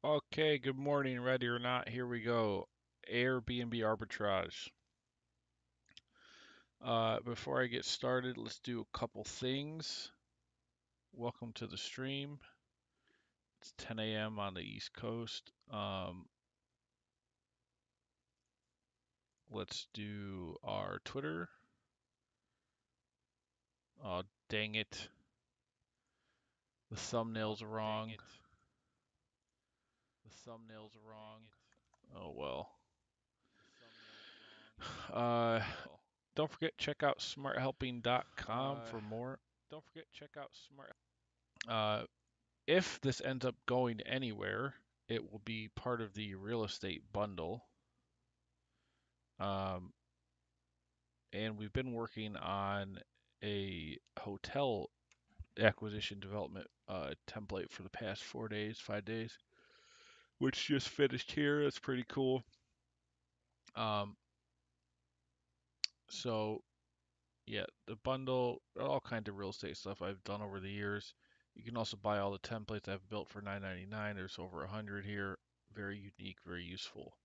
Okay, good morning, ready or not, here we go. Airbnb Arbitrage. Before I get started, let's do a couple things. Welcome to the stream. It's 10 a.m. on the East Coast. Let's do our Twitter. Oh, dang it. The thumbnail's wrong. The thumbnail's wrong. Oh well. Uh, don't forget, check out smarthelping.com for more. Don't forget, check out smart. If this ends up going anywhere, it will be part of the real estate bundle. Um, and we've been working on a hotel acquisition development template for the past 4 days, 5 days, which just finished here. That's pretty cool. Um, so yeah, the bundle, all kinds of real estate stuff I've done over the years. You can also buy all the templates I've built for $9.99. There's over 100 here. Very unique, very useful.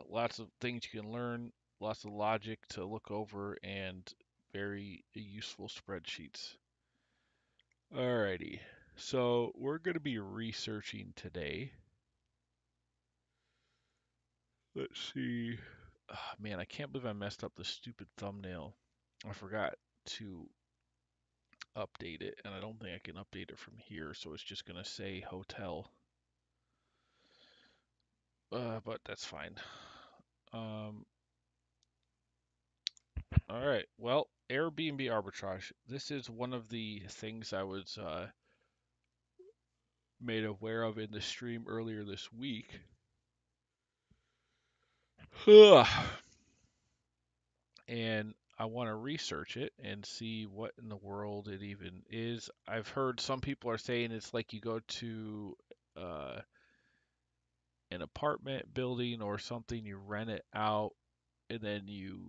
Lots of things you can learn, lots of logic to look over, and very useful spreadsheets. Alrighty, so we're going to be researching today. Let's see. Ah, man, I can't believe I messed up the stupid thumbnail. I forgot to update it, and I don't think I can update it from here, so it's just going to say hotel. But that's fine. Um, all right. Well, Airbnb arbitrage. This is one of the things I was made aware of in the stream earlier this week. And I want to research it and see what in the world it even is. I've heard some people are saying it's like you go to uh, an apartment building or something, you rent it out, and then you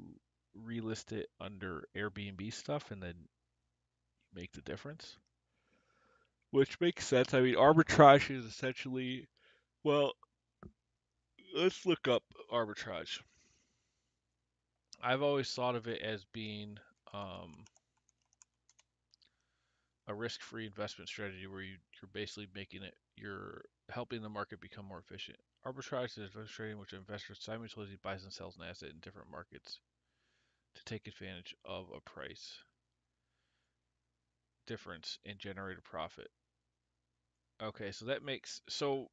relist it under Airbnb stuff, and then you make the difference. Which makes sense. I mean, arbitrage is essentially, well, let's look up arbitrage. I've always thought of it as being um, a risk-free investment strategy where you're basically making it, you're helping the market become more efficient. Arbitrage is investment trading in which investors simultaneously buys and sells an asset in different markets to take advantage of a price difference and generate a profit. Okay, so that makes so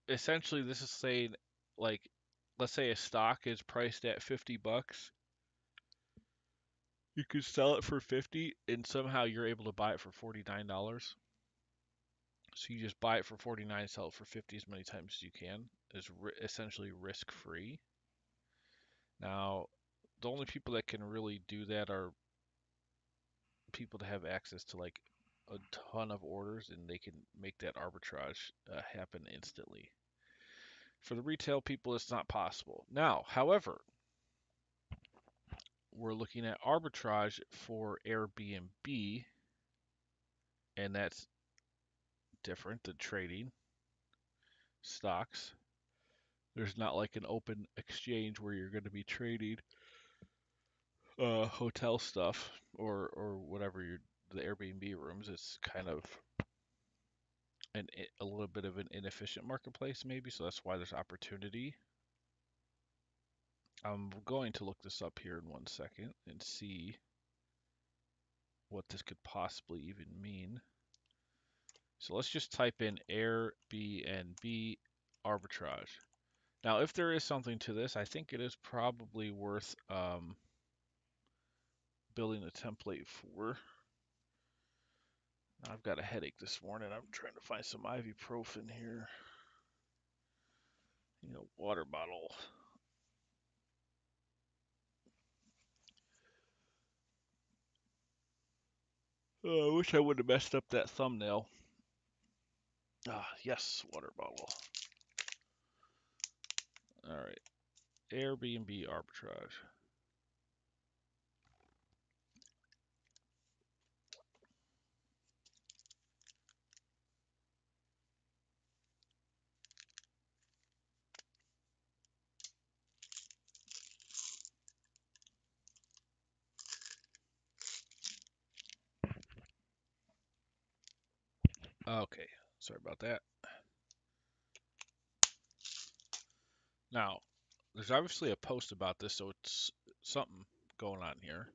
essentially this is saying like let's say a stock is priced at 50 bucks. You could sell it for 50 and somehow you're able to buy it for $49. So you just buy it for 49, sell it for 50 as many times as you can. Is essentially risk free. Now, the only people that can really do that are people that have access to like a ton of orders and they can make that arbitrage happen instantly. For the retail people, it's not possible. Now, however, we're looking at arbitrage for Airbnb, and that's different than trading stocks. There's not like an open exchange where you're going to be trading hotel stuff or whatever the Airbnb rooms. It's kind of a little bit of an inefficient marketplace maybe, so that's why there's opportunity. I'm going to look this up here in 1 second and see what this could possibly even mean. So let's just type in Airbnb arbitrage. Now, if there is something to this, I think it is probably worth building a template for. I've got a headache this morning. I'm trying to find some ibuprofen here. Water bottle. Oh, I wish I would have messed up that thumbnail. Ah, yes, water bottle. All right, Airbnb arbitrage. Okay, sorry about that. Now, there's obviously a post about this, so it's something going on here.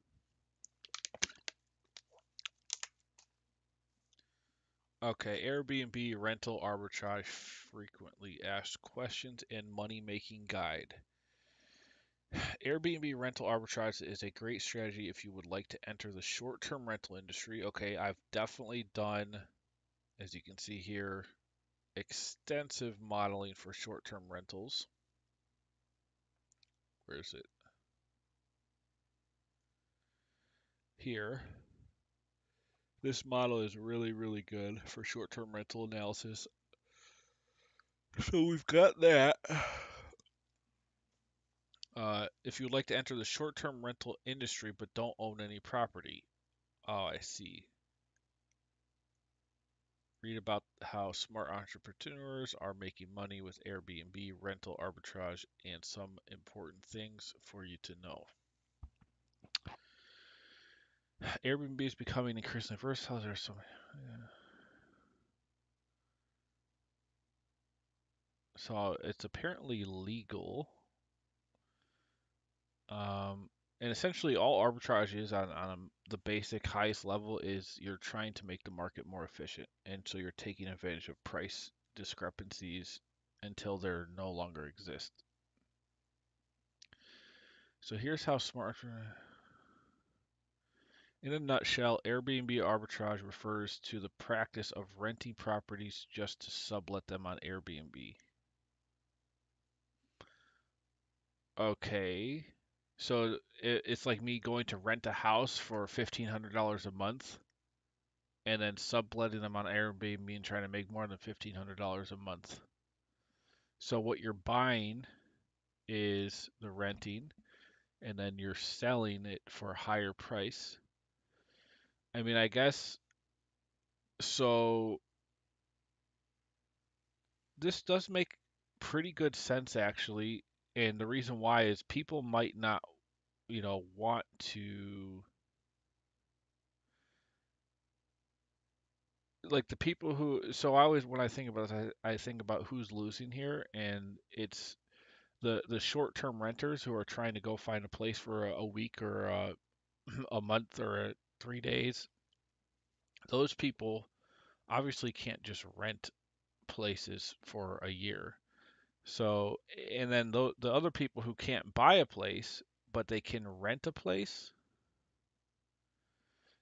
Okay, Airbnb rental arbitrage frequently asked questions and money making guide. Airbnb rental arbitrage is a great strategy if you would like to enter the short term rental industry. Okay, I've definitely done, as you can see here, extensive modeling for short term rentals. Where is it? Here. This model is really, really good for short term rental analysis. So we've got that. If you would like to enter the short term rental industry but don't own any property. Oh, I see. Read about how smart entrepreneurs are making money with Airbnb, rental arbitrage, and some important things for you to know. Airbnb is becoming increasingly versatile. There's so many. Yeah. So it's apparently legal. Um, and essentially, all arbitrage is on the basic highest level is you're trying to make the market more efficient, and so you're taking advantage of price discrepancies until they no longer exist. So here's how smart. In a nutshell, Airbnb arbitrage refers to the practice of renting properties just to sublet them on Airbnb. Okay. So it's like me going to rent a house for $1,500 a month and then subletting them on Airbnb and trying to make more than $1,500 a month. So what you're buying is the renting and then you're selling it for a higher price. I mean, I guess so. This does make pretty good sense actually, and the reason why is people might not, want to, like the people who. So I always when I think about this, I think about who's losing here, and it's the short-term renters who are trying to go find a place for a week or a month or 3 days. Those people obviously can't just rent places for a year. So, and then the other people who can't buy a place, but they can rent a place.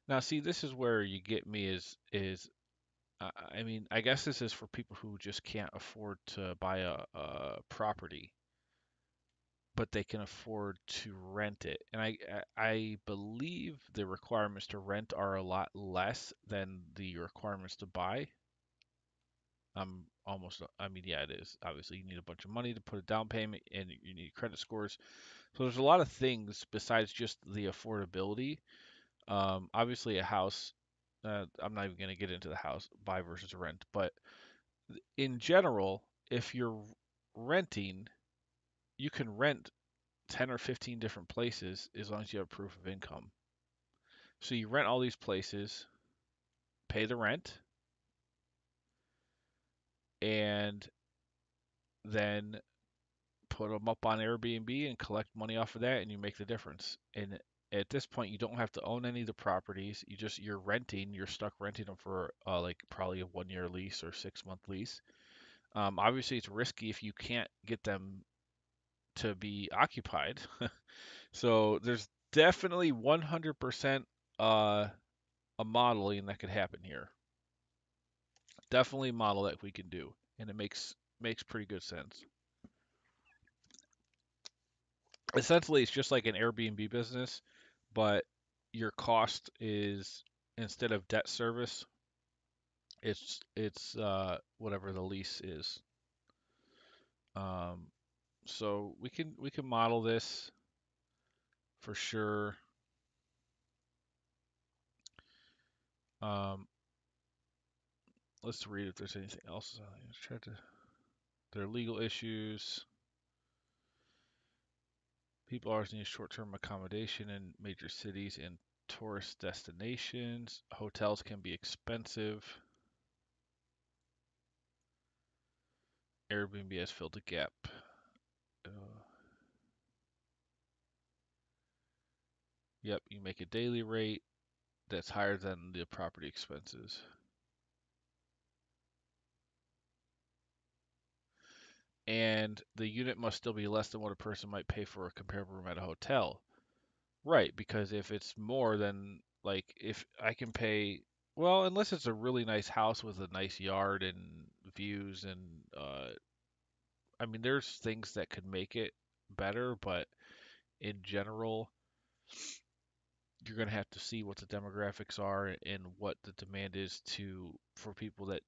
Now, see, this is where you get me is I mean, I guess this is for people who just can't afford to buy a property, but they can afford to rent it. And I believe the requirements to rent are a lot less than the requirements to buy. I mean, yeah, it is. Obviously, you need a bunch of money to put a down payment, and you need credit scores. So there's a lot of things besides just the affordability. Obviously, a house. I'm not even going to get into the house buy versus rent, but in general, if you're renting, you can rent 10 or 15 different places as long as you have proof of income. So you rent all these places, pay the rent, and then put them up on Airbnb and collect money off of that, and you make the difference. And at this point, you don't have to own any of the properties. You're renting. You're stuck renting them for like probably a 1 year lease or 6 month lease. Obviously, it's risky if you can't get them to be occupied. So there's definitely 100% a modeling that could happen here. Definitely a model that we can do, and it makes pretty good sense. Essentially, it's just like an Airbnb business, but your cost is instead of debt service, it's whatever the lease is. Um, so we can model this for sure. Um, let's read if there's anything else. Let's try to. There are legal issues. People always need short-term accommodation in major cities and tourist destinations. Hotels can be expensive. Airbnb has filled the gap. Uh, yep, you make a daily rate that's higher than the property expenses. And the unit must still be less than what a person might pay for a comparable room at a hotel. Right, because if it's more than, like, if I can pay, well, unless it's a really nice house with a nice yard and views and I mean there's things that could make it better, but in general you're going to have to see what the demographics are and what the demand is to for people that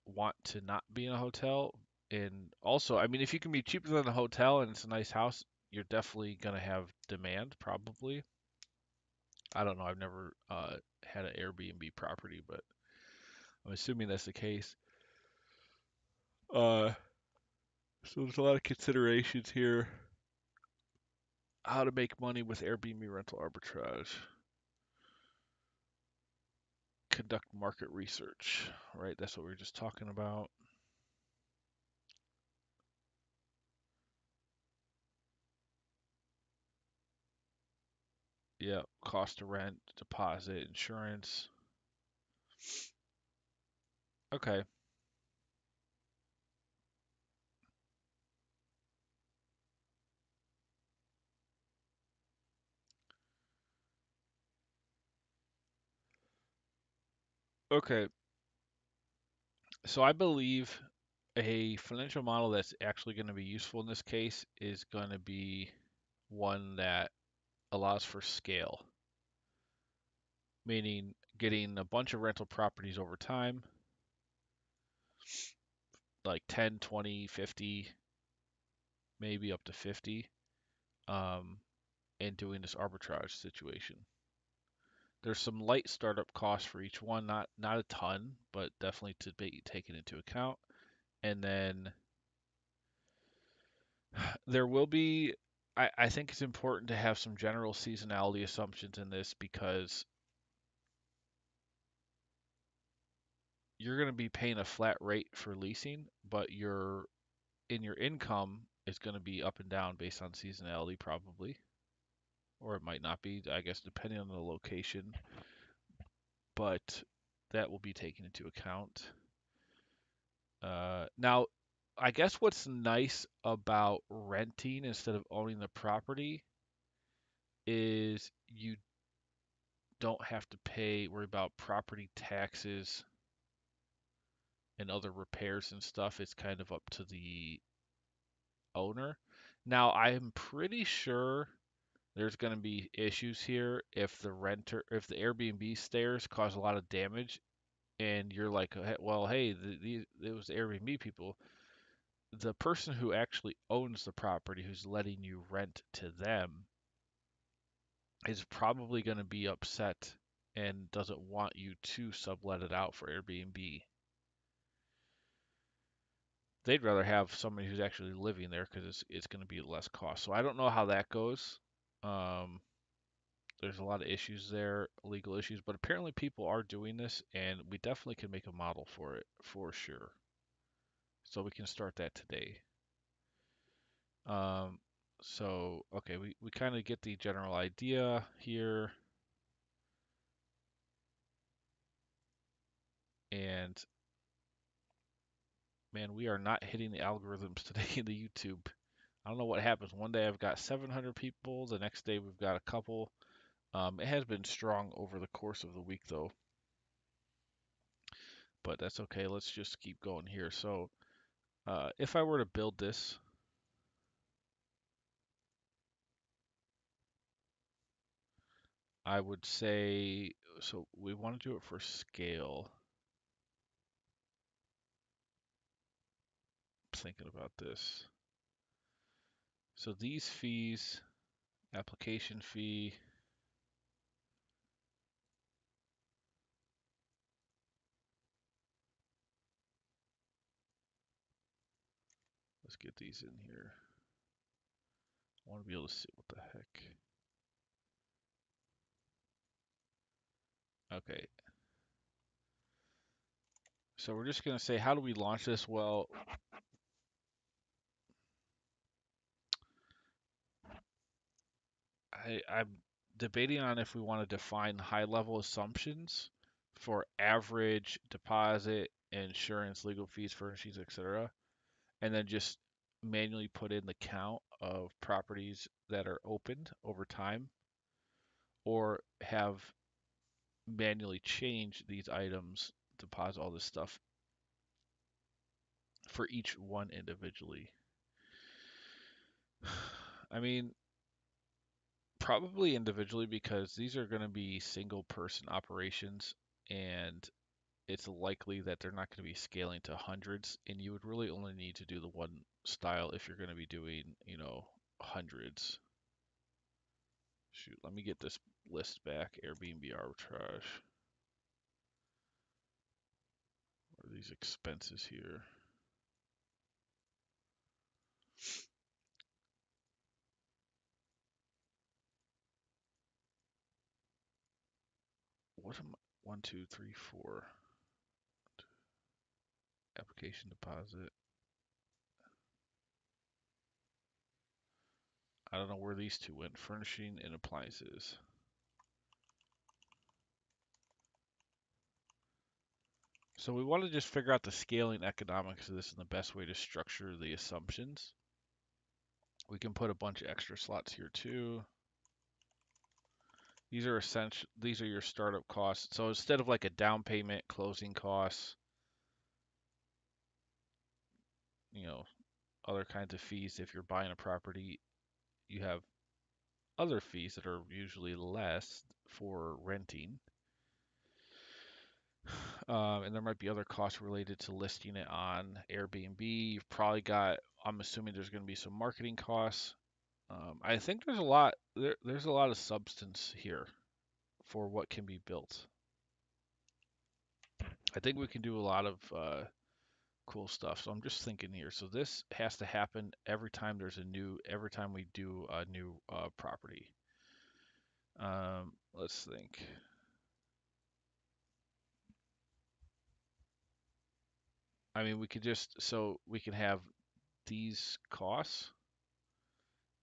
want to not be in a hotel. And also, I mean, if you can be cheaper than a hotel and it's a nice house, you're definitely going to have demand, probably. I don't know. I've never had an Airbnb property, but I'm assuming that's the case. Uh, so there's a lot of considerations here. How to make money with Airbnb rental arbitrage. Conduct market research, right? That's what we were just talking about. Yeah, cost of rent, deposit, insurance. Okay. Okay. So I believe a financial model that's actually going to be useful in this case is going to be one that allows for scale, meaning getting a bunch of rental properties over time, like 10, 20, 50, maybe up to 50, um, and doing this arbitrage situation. There's some light startup costs for each one, not a ton, but definitely to be taken into account. And then there will be, I think it's important to have some general seasonality assumptions in this because you're going to be paying a flat rate for leasing, but your income is going to be up and down based on seasonality probably, or it might not be, I guess, depending on the location, but that will be taken into account. Now, I guess what's nice about renting instead of owning the property is you don't have to worry about property taxes and other repairs and stuff. It's kind of up to the owner. Now, I'm pretty sure there's going to be issues here if the Airbnb stairs cause a lot of damage and you're like, well, hey, it was the Airbnb people. The person who actually owns the property, who's letting you rent to them, is probably going to be upset and doesn't want you to sublet it out for Airbnb. They'd rather have somebody who's actually living there because it's going to be less cost. So I don't know how that goes. Um, there's a lot of issues there, legal issues, but apparently people are doing this, and we definitely can make a model for it for sure. So we can start that today. Um, so okay, we kind of get the general idea here, and man, we are not hitting the algorithms today in the YouTube. I don't know what happens. One day I've got 700 people, the next day we've got a couple. It has been strong over the course of the week though, but that's okay. Let's just keep going here. So, if I were to build this, I would say, so we want to do it for scale. I'm thinking about this. So these fees, application fee, let's get these in here. I want to be able to see what the heck. Okay, so we're just going to say, how do we launch this? Well, I'm debating on if we want to define high-level assumptions for average deposit, insurance, legal fees, furnishings, etc., and then just manually put in the count of properties that are opened over time, or have manually change these items, deposit all this stuff for each one individually. I mean, probably individually because these are going to be single person operations, and it's likely that they're not going to be scaling to hundreds, and you would really only need to do the one style if you're going to be doing, hundreds. Shoot, let me get this list back. Airbnb arbitrage. What are these expenses here? What am I? 1, 2, 3, 4. Application deposit. I don't know where these two went. Furnishing and appliances. So we want to just figure out the scaling economics of this and the best way to structure the assumptions. We can put a bunch of extra slots here too. These are essential. These are your startup costs. So instead of like a down payment, closing costs, you know, other kinds of fees, if you're buying a property, you have other fees that are usually less for renting. And there might be other costs related to listing it on Airbnb. You've probably got, I'm assuming there's going to be some marketing costs. I think there's a lot there's a lot of substance here for what can be built. I think we can do a lot of cool stuff. So I'm just thinking here. So this has to happen every time we do a new property. Let's think. I mean, we can have these costs,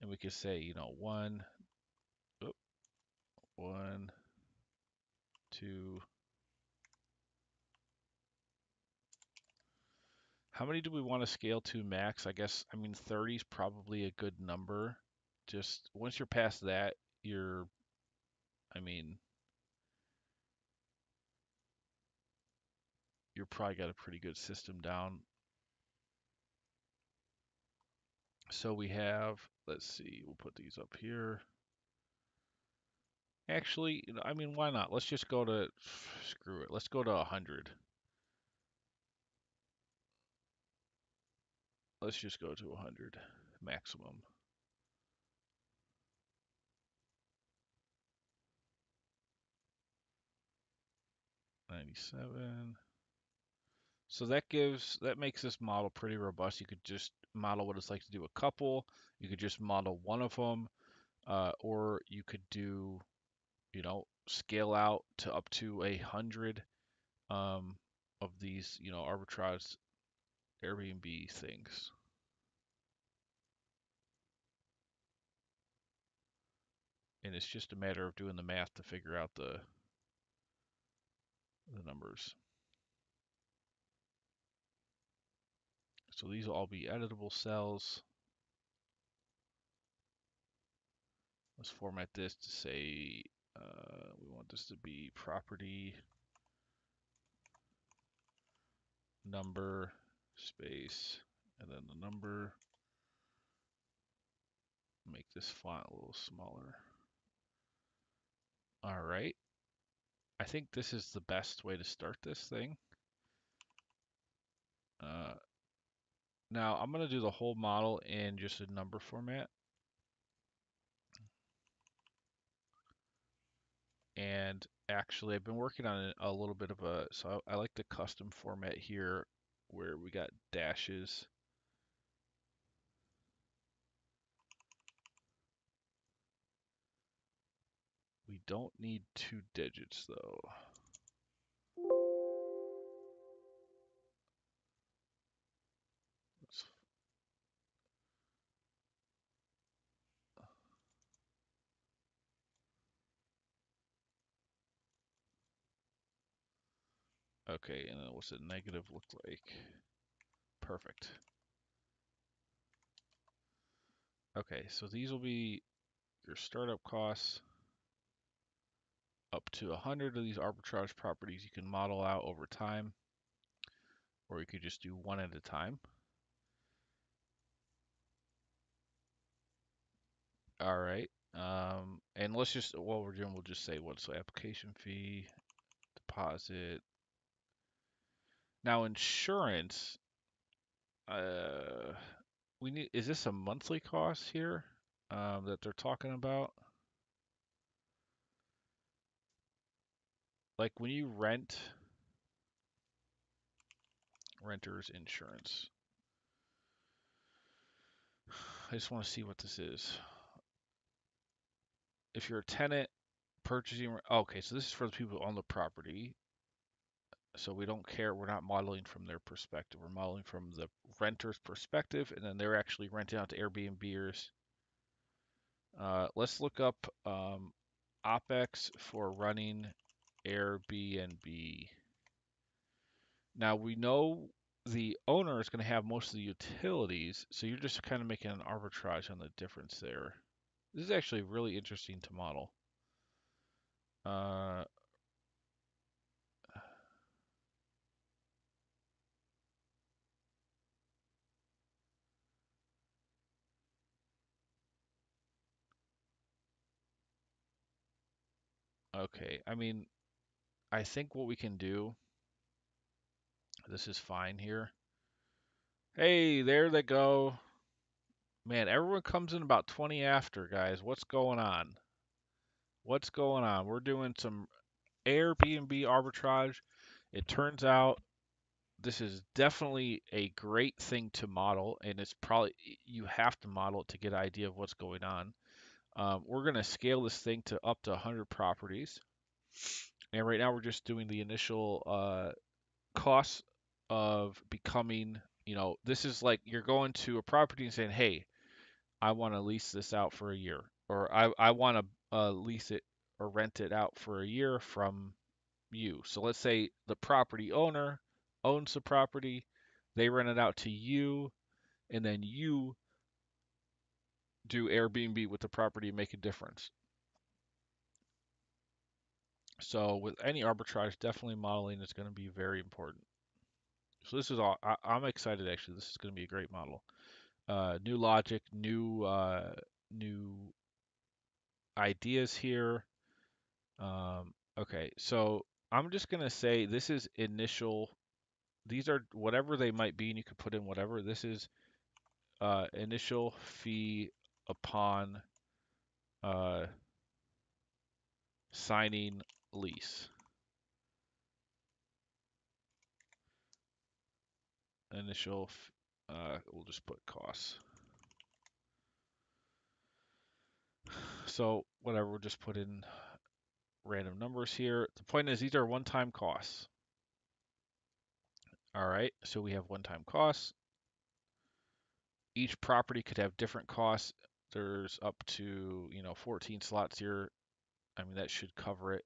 and we could say, oh, one, two. How many do we want to scale to max? I mean, 30 is probably a good number. Just once you're past that, I mean, you're probably got a pretty good system down. So we have, let's see, we'll put these up here. Actually, I mean, why not? Let's just go to, screw it. Let's go to 100. Let's just go to 100 maximum. $97. So that makes this model pretty robust. You could just model what it's like to do a couple. You could just model one of them, or you could do, scale out to up to 100 um, of these, arbitrage Airbnb things. And it's just a matter of doing the math to figure out the numbers. So these will all be editable cells. Let's format this to say we want this to be property number space and then the number. Make this font a little smaller. All right. I think this is the best way to start this thing. Uh, Now I'm going to do the whole model in just a number format. And actually I've been working on a little bit of so I like the custom format here where we got dashes. We don't need 2 digits though. Okay, and then what's the negative look like? Perfect. Okay, so these will be your startup costs. Up to 100 of these arbitrage properties you can model out over time, or you could just do one at a time. All right. And let's just, what we're doing, we'll just say what's the application fee, deposit. Now, insurance, uh, we need, is this a monthly cost here that they're talking about? Like when you rent, renter's insurance. I just want to see what this is. If you're a tenant purchasing, okay, so this is for the people on the property. So we don't care. We're not modeling from their perspective. We're modeling from the renter's perspective, and then they're actually renting out to Airbnbers. Let's look up Opex for running Airbnb. Now we know the owner is going to have most of the utilities, so you're just kind of making an arbitrage on the difference there. This is actually really interesting to model. Uh, okay, I mean, I think what we can do, this is fine here. Hey, there they go. Man, everyone comes in about 20 after, guys. What's going on? What's going on? We're doing some Airbnb arbitrage. It turns out this is definitely a great thing to model, and it's probably you have to model it to get an idea of what's going on. We're going to scale this thing to up to 100 properties, and right now we're just doing the initial costs of becoming. This is like you're going to a property and saying, "Hey, I want to lease this out for a year," or I want to lease it or rent it out for a year from you. So let's say the property owner owns the property, they rent it out to you, and then you do Airbnb with the property and make a difference. So with any arbitrage, definitely modeling is going to be very important. So this is all. I'm excited actually. This is going to be a great model. New logic, new ideas here. Okay, so I'm just gonna say this is initial. These are whatever they might be, and you could put in whatever. This is initial fee upon uh, signing lease. Initial, we'll just put costs. So whatever, we'll just put in random numbers here. The point is these are one-time costs. All right, so we have one-time costs. Each property could have different costs. There's up to 14 slots here. I mean that should cover it.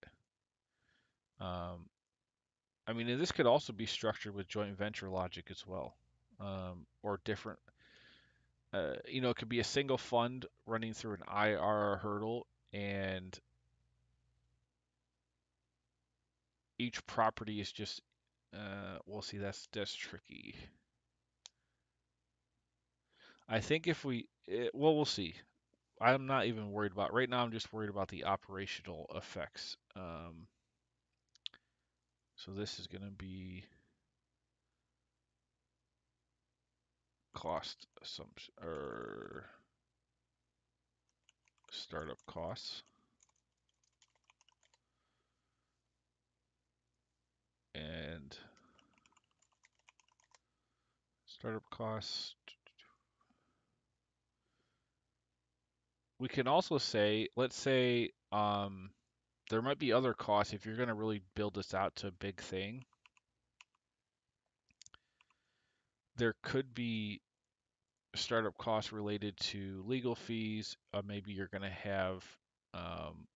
Um, I mean, and this could also be structured with joint venture logic as well, or different. It could be a single fund running through an IR hurdle, and each property is just. We'll see. That's tricky. I think if well, we'll see. I'm not even worried about right now. I'm just worried about the operational effects. So this is going to be cost assumption or startup costs and startup costs. We can also say, let's say, there might be other costs if you're going to really build this out to a big thing. There could be startup costs related to legal fees. Maybe you're going to have um,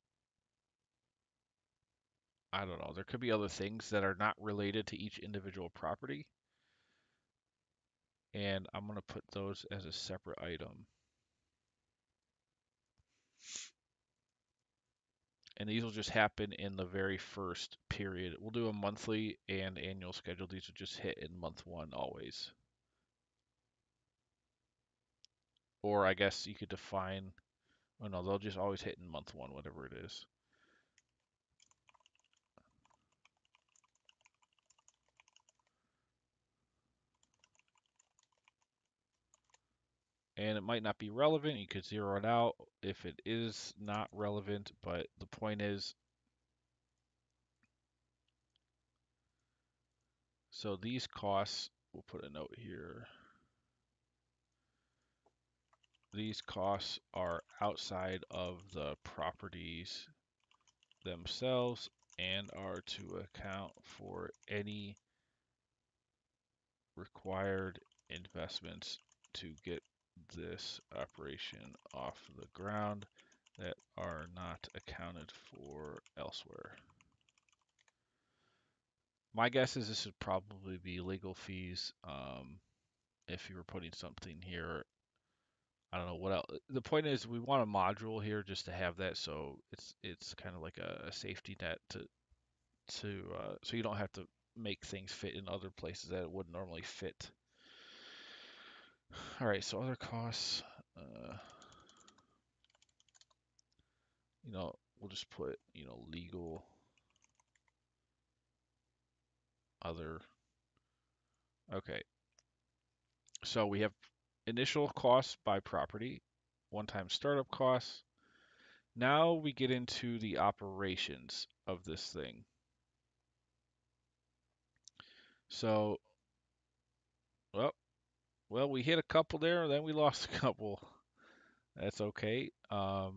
I don't know. There could be other things that are not related to each individual property, and I'm going to put those as a separate item. And these will just happen in the very first period. We'll do a monthly and annual schedule. These will just hit in month one always. Or I guess you could define, oh no, they'll just always hit in month one, whatever it is. And it might not be relevant. You could zero it out if it is not relevant, but the point is, so these costs, we'll put a note here. These costs are outside of the properties themselves and are to account for any required investments to get this operation off the ground that are not accounted for elsewhere. My guess is this would probably be legal fees. If you were putting something here, I don't know what else. The point is, we want a module here just to have that, so it's kind of like a safety net to so you don't have to make things fit in other places that it wouldn't normally fit. All right, so other costs, we'll just put, legal, other. Okay, so we have initial costs by property, one-time startup costs. Now we get into the operations of this thing. So, well, we hit a couple there, then we lost a couple. That's okay. All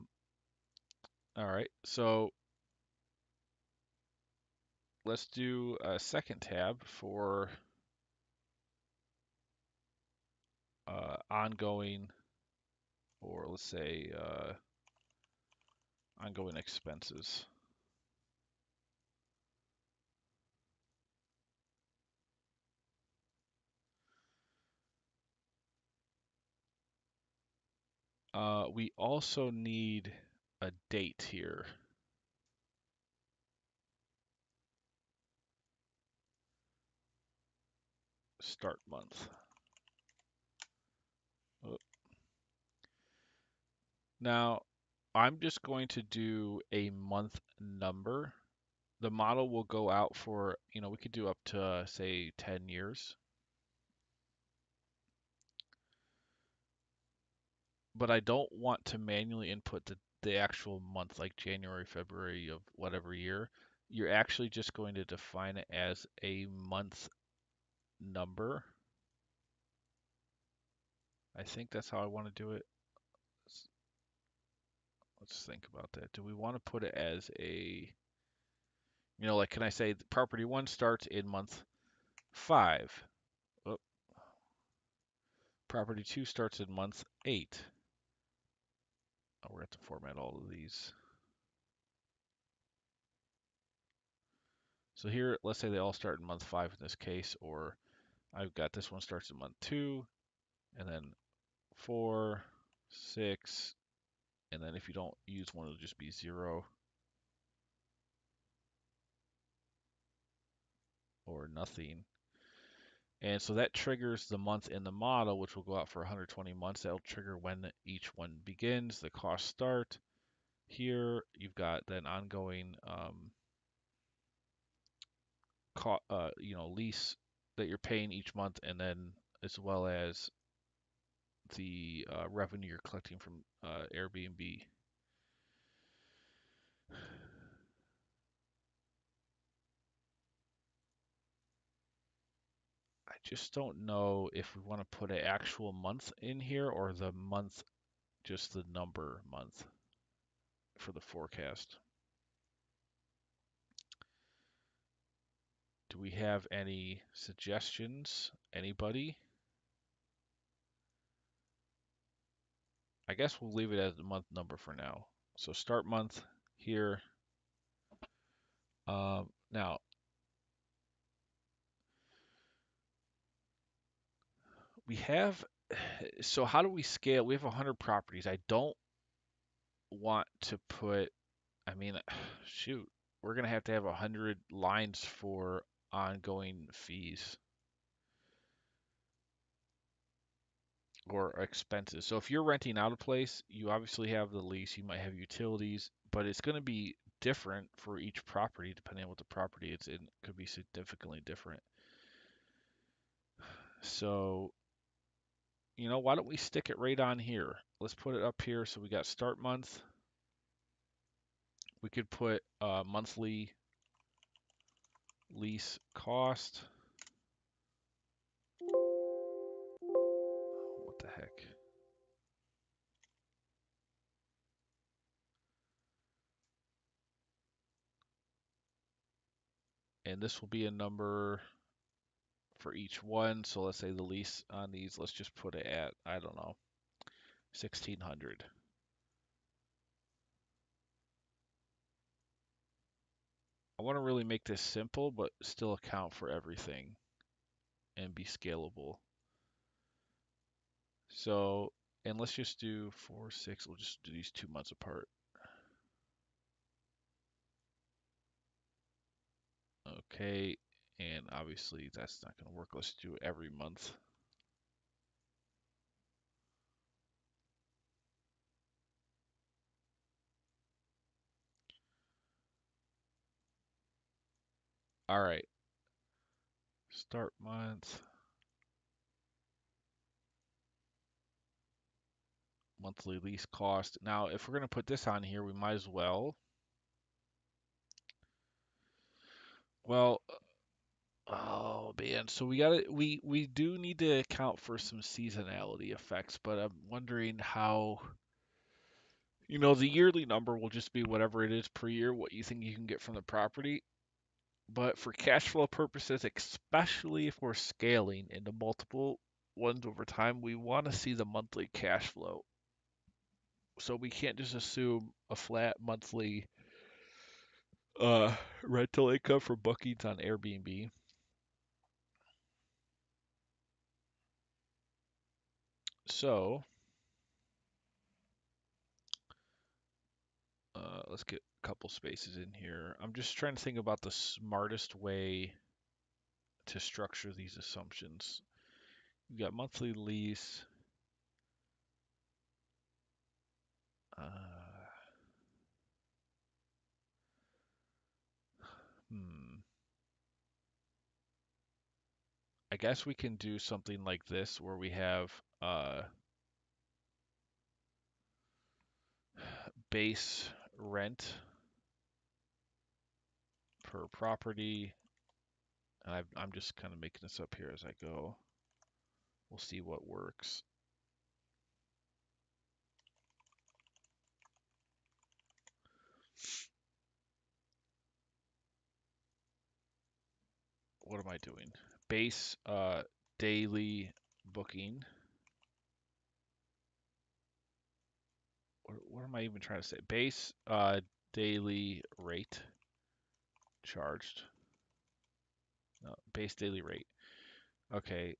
right, so let's do a second tab for ongoing, or let's say ongoing expenses. We also need a date here. Start month. Oh. Now, I'm just going to do a month number. The model will go out for, we could do up to, say, 10 years. But I don't want to manually input the actual month, like January, February of whatever year. You're actually just going to define it as a month number. I think that's how I want to do it. Let's think about that. Do we want to put it as a, like, can I say property one starts in month 5? Oh, property 2 starts in month 8. Oh, we're going to have to format all of these. So here, let's say they all start in month 5 in this case, or I've got this one starts in month 2, and then 4, 6, and then if you don't use one, it'll just be 0 or nothing. And so that triggers the month in the model, which will go out for 120 months. That'll trigger when each one begins, the costs start. Here you've got then ongoing lease that you're paying each month, and then as well as the revenue you're collecting from Airbnb. I just don't know if we want to put an actual month in here or the month, just the number month for the forecast. Do we have any suggestions? Anybody? I guess we'll leave it as the month number for now. So start month here. Now, we have, so how do we scale? We have 100 properties. I don't want to put, I mean, shoot, we're going to have 100 lines for ongoing fees or expenses. So if you're renting out a place, you obviously have the lease, you might have utilities, but it's going to be different for each property depending on what the property it's in. It could be significantly different. So, why don't we stick it right on here? Let's put it up here. So we got start month. We could put monthly lease cost. What the heck? And this will be a number for each one. So let's say the lease on these, let's just put it at, I don't know, 1600. I want to really make this simple, but still account for everything and be scalable. So, and let's just do 4, 6. We'll just do these 2 months apart. Okay. And obviously that's not going to work. Let's do it every month. All right. Start month. Monthly lease cost. Now, if we're going to put this on here, we might as well. Well, oh man, so we do need to account for some seasonality effects, but I'm wondering how, the yearly number will just be whatever it is per year, what you think you can get from the property. But for cash flow purposes, especially if we're scaling into multiple ones over time, we want to see the monthly cash flow. So we can't just assume a flat monthly rental income for bookings on Airbnb. So let's get a couple spaces in here. I'm just trying to think about the smartest way to structure these assumptions. You got monthly lease. Uh, hmm. I guess we can do something like this where we have base rent per property. And I'm just kind of making this up here as I go. We'll see what works. What am I doing? Base daily booking. What am I even trying to say? Base daily rate charged. No, base daily rate. Okay.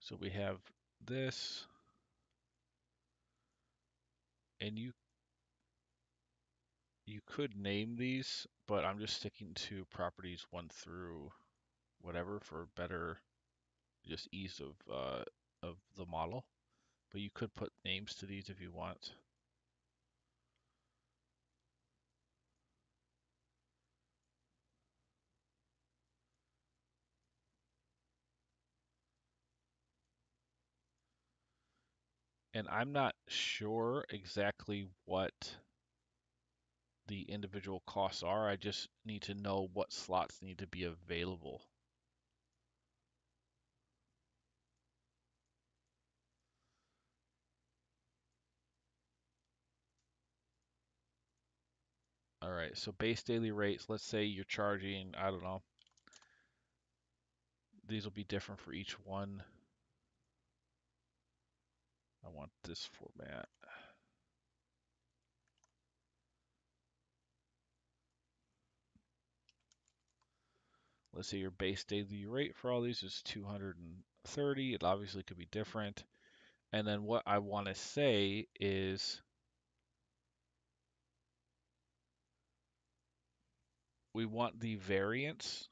So we have this, and you could name these, but I'm just sticking to properties 1 through whatever for better just ease of the model. But you could put names to these if you want. And I'm not sure exactly what the individual costs are. I just need to know what slots need to be available. All right, so base daily rates, let's say you're charging, I don't know, these will be different for each one. I want this format. Let's say your base daily rate for all these is 230. It obviously could be different. And then what I want to say is we want the variance.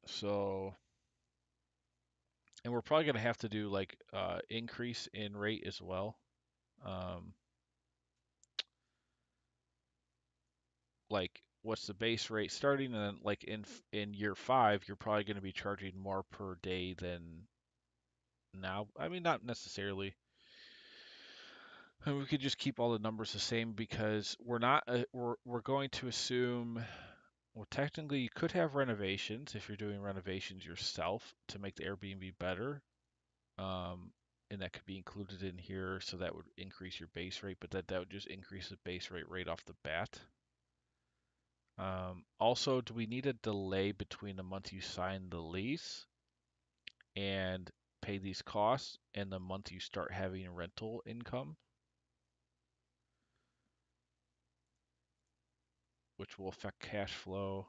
So, and we're probably going to have to do like increase in rate as well. Um, like what's the base rate starting, and then like in year 5, you're probably going to be charging more per day than now. I mean, not necessarily. And we could just keep all the numbers the same because we're not we're going to assume well technically you could have renovations if you're doing renovations yourself to make the Airbnb better. Um, and that could be included in here, so that would increase your base rate, but that would just increase the base rate right off the bat. Also, do we need a delay between the month you sign the lease and pay these costs and the month you start having rental income, which will affect cash flow?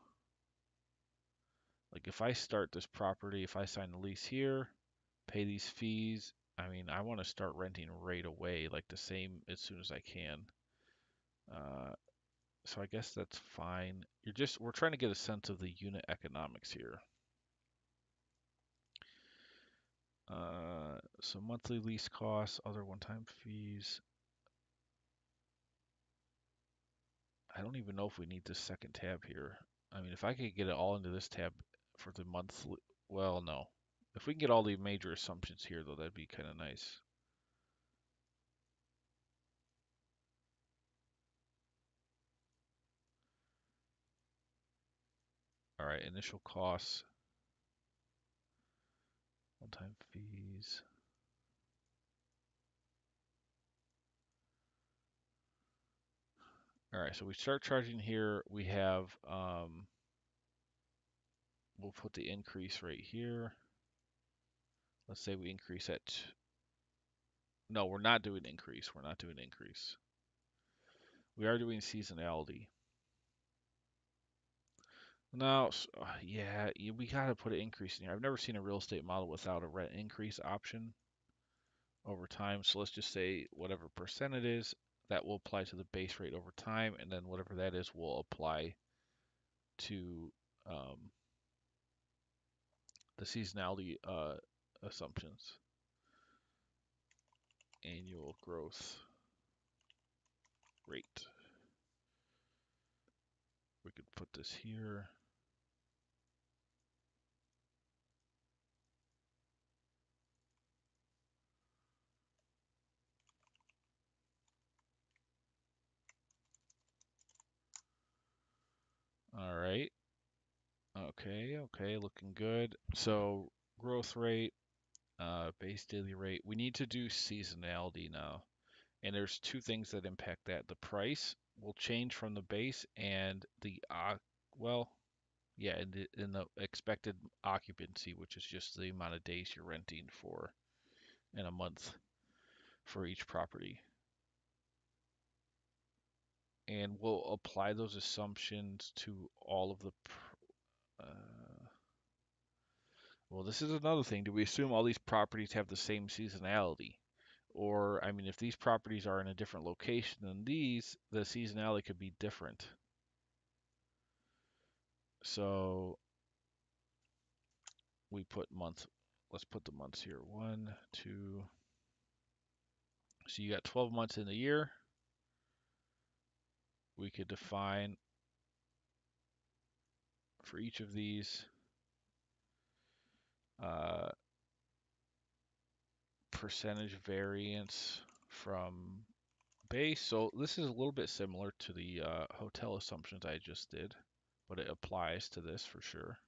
Like if I start this property, if I sign the lease here, pay these fees, I mean, I want to start renting right away, like the same as soon as I can. Uh, so I guess that's fine. We're trying to get a sense of the unit economics here. So monthly lease costs, other one-time fees. I don't even know if we need this second tab here. I mean, if I could get it all into this tab for the monthly, well, no. If we can get all the major assumptions here, though, that'd be kind of nice. All right, initial costs, one-time fees. All right, so we start charging here. We have, we'll put the increase right here. Let's say we increase at, no, we're not doing increase. We're not doing increase. We are doing seasonality. No, yeah, we gotta put an increase in here. I've never seen a real estate model without a rent increase option over time. So let's just say whatever percent it is, that will apply to the base rate over time, and then whatever that is will apply to um, the seasonality assumptions. Annual growth rate. We could put this here. All right. Okay, looking good. So growth rate, base daily rate. We need to do seasonality now. And there's two things that impact that. The price will change from the base and well, yeah, in the expected occupancy, which is just the amount of days you're renting for in a month for each property. And we'll apply those assumptions to all of the well, this is another thing. Do we assume all these properties have the same seasonality? Or, I mean, if these properties are in a different location than these, the seasonality could be different. So we put month, let's put the months here. 1, 2, so you got 12 months in the year. We could define for each of these uh, percentage variance from base. So this is a little bit similar to the hotel assumptions I just did, but it applies to this for sure.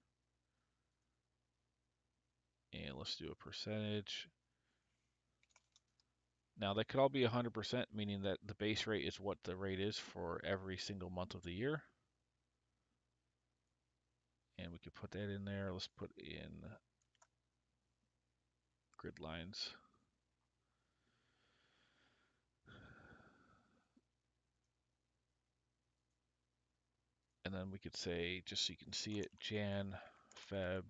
And let's do a percentage. Now that could all be 100%, meaning that the base rate is what the rate is for every single month of the year. And we could put that in there. Let's put in grid lines. And then we could say, just so you can see it, Jan, Feb.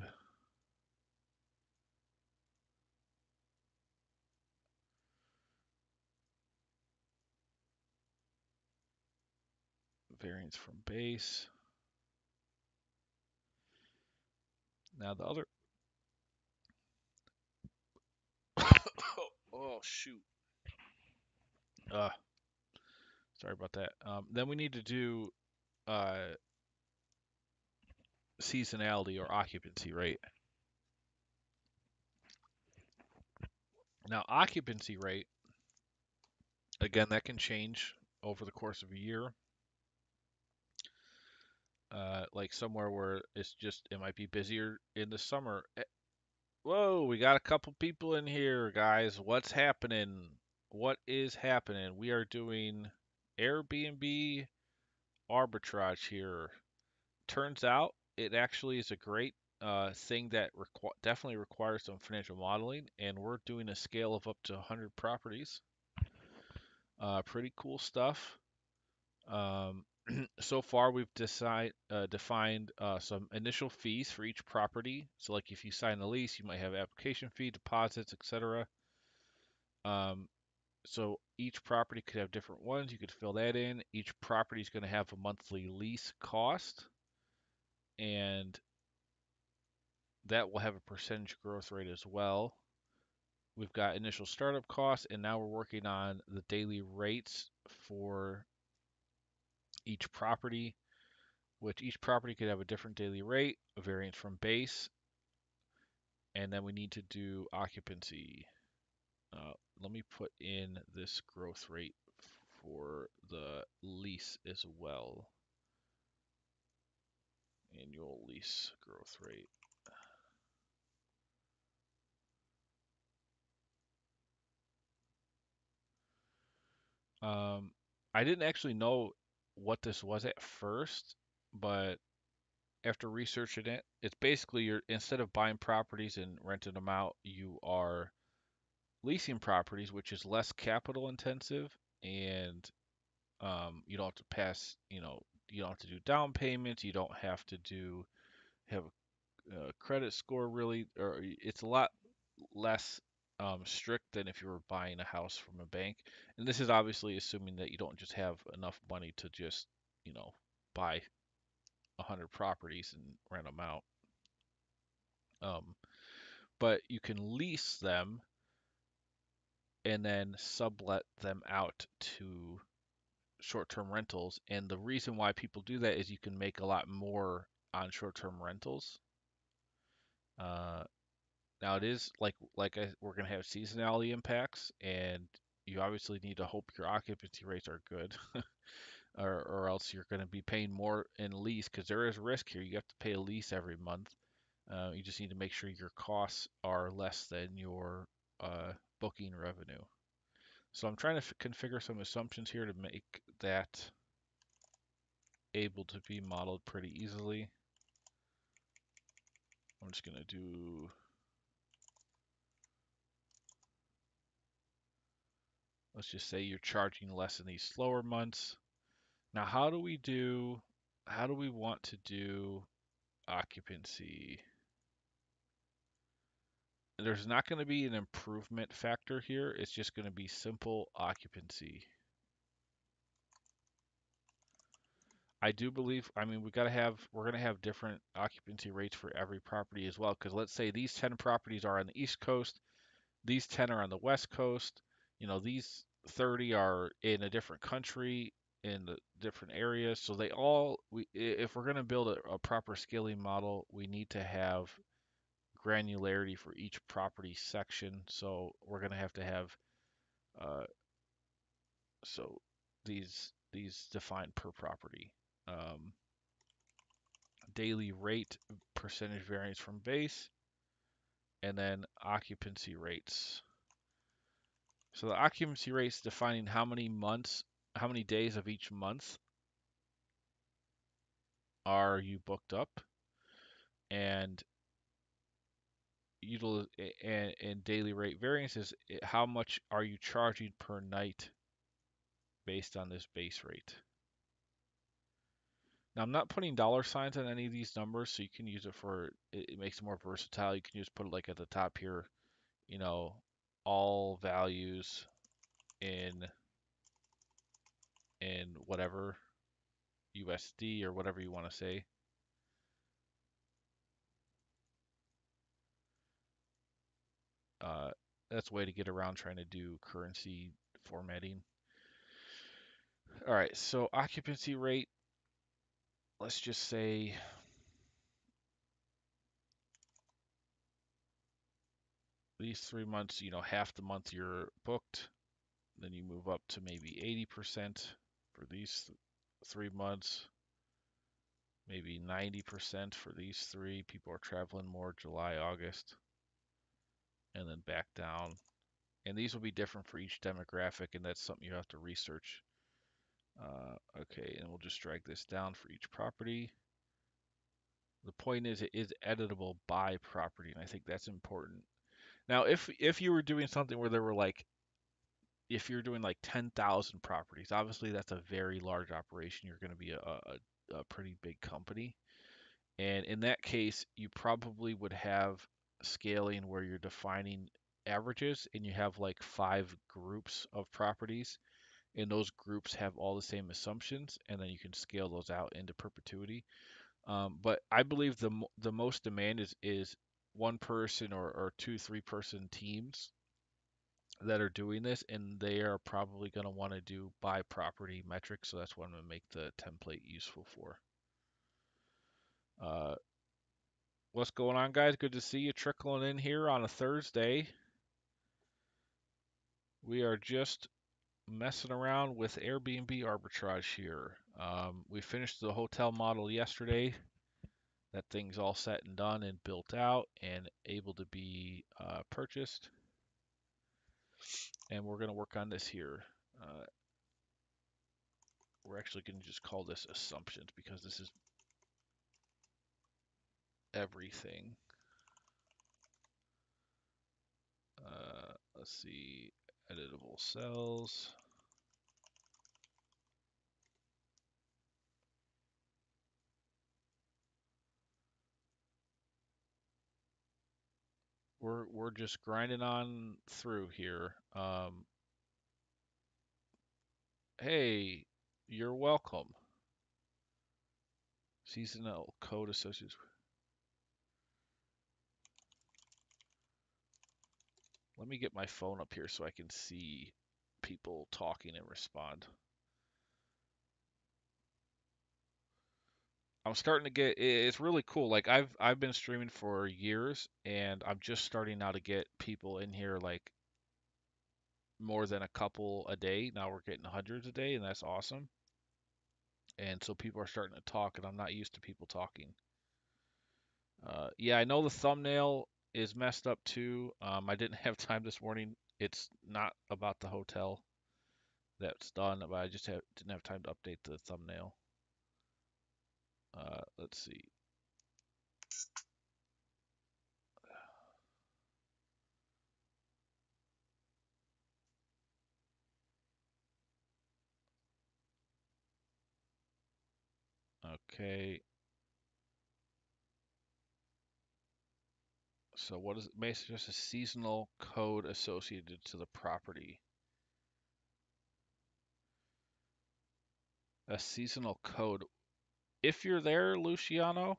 Variance from base. Now the other. Oh shoot. Sorry about that. Then we need to do seasonality or occupancy rate. Now occupancy rate, again, that can change over the course of a year. Like somewhere where it might be busier in the summer. Whoa, we got a couple people in here, guys. What's happening? What is happening? We are doing Airbnb arbitrage here. Turns out it actually is a great thing that definitely requires some financial modeling, and we're doing a scale of up to 100 properties. Pretty cool stuff. So far, we've defined some initial fees for each property. So, like if you sign a lease, you might have application fee, deposits, etc. So each property could have different ones. You could fill that in. Each property is going to have a monthly lease cost, and that will have a percentage growth rate as well. We've got initial startup costs, and now we're working on the daily rates for each property, which each property could have a different daily rate, a variance from base, and then we need to do occupancy. Let me put in this growth rate for the lease as well. Annual lease growth rate. I didn't actually know what this was at first, but after researching it, it's basically instead of buying properties and renting them out, you are leasing properties, which is less capital intensive, and you don't have to you don't have to do down payments, you don't have to have a credit score really, or it's a lot less strict than if you were buying a house from a bank. And this is obviously assuming that you don't just have enough money to just, buy 100 properties and rent them out. Um, but you can lease them and then sublet them out to short-term rentals. And the reason why people do that is you can make a lot more on short-term rentals. Uh, Now it is we're gonna have seasonality impacts, and you obviously need to hope your occupancy rates are good, or else you're gonna be paying more in lease because there is risk here. You have to pay a lease every month. You just need to make sure your costs are less than your booking revenue. So I'm trying to configure some assumptions here to make that able to be modeled pretty easily. I'm just gonna do. Let's just say you're charging less in these slower months. Now, how do we want to do occupancy? There's not going to be an improvement factor here. It's just going to be simple occupancy. I do believe, I mean, we're going to have different occupancy rates for every property as well. Because let's say these 10 properties are on the East Coast, these 10 are on the West Coast, these 30 are in a different country, in the different areas. So if we're going to build a proper scaling model, we need to have granularity for each property section. So we're going to have uh, so these defined per property. Um, Daily rate, percentage variance from base, and then occupancy rates. So the occupancy rates defining how many days of each month are you booked up, and and daily rate variance is how much are you charging per night based on this base rate. Now I'm not putting dollar signs on any of these numbers, so you can use it for it makes it more versatile. You can just put it like at the top here, you know, all values in whatever USD or whatever you want to say. Uh, that's a way to get around trying to do currency formatting. All right, so occupancy rate, let's just say these 3 months, half the month you're booked, then you move up to maybe 80% for these 3 months, maybe 90% for these three. People are traveling more July, August, and then back down. And these will be different for each demographic, and that's something you have to research. Okay, and we'll just drag this down for each property. The point is, it is editable by property, and I think that's important. Now, if you were doing something where there were like, if you're doing like 10,000 properties, obviously that's a very large operation. You're going to be a pretty big company. And in that case, you probably would have scaling where you're defining averages and you have like 5 groups of properties, and those groups have all the same assumptions, and then you can scale those out into perpetuity. But I believe the most demand is one person or two, 3 person teams that are doing this, and they are probably going to want to do by property metrics. So that's what I'm going to make the template useful for. Uh, what's going on, guys? Good to see you trickling in here on a Thursday. We are just messing around with Airbnb arbitrage here. We finished the hotel model yesterday. That thing's all set and done and built out and able to be purchased. And we're going to work on this here. We're actually going to just call this assumptions because this is everything. Let's see, editable cells. We're just grinding on through here. Hey, you're welcome. Seasonal code associated. Let me get my phone up here so I can see people talking and respond. I'm starting to get it's really cool. Like I've been streaming for years and I'm just starting now to get people in here like more than a couple a day. Now we're getting hundreds a day and that's awesome. And so people are starting to talk and I'm not used to people talking. Yeah, I know the thumbnail is messed up too. I didn't have time this morning. It's not about the hotel that's done, but I just didn't have time to update the thumbnail. Let's see. Okay. So what is it? Basically just a seasonal code associated to the property. A seasonal code. If you're there, Luciano,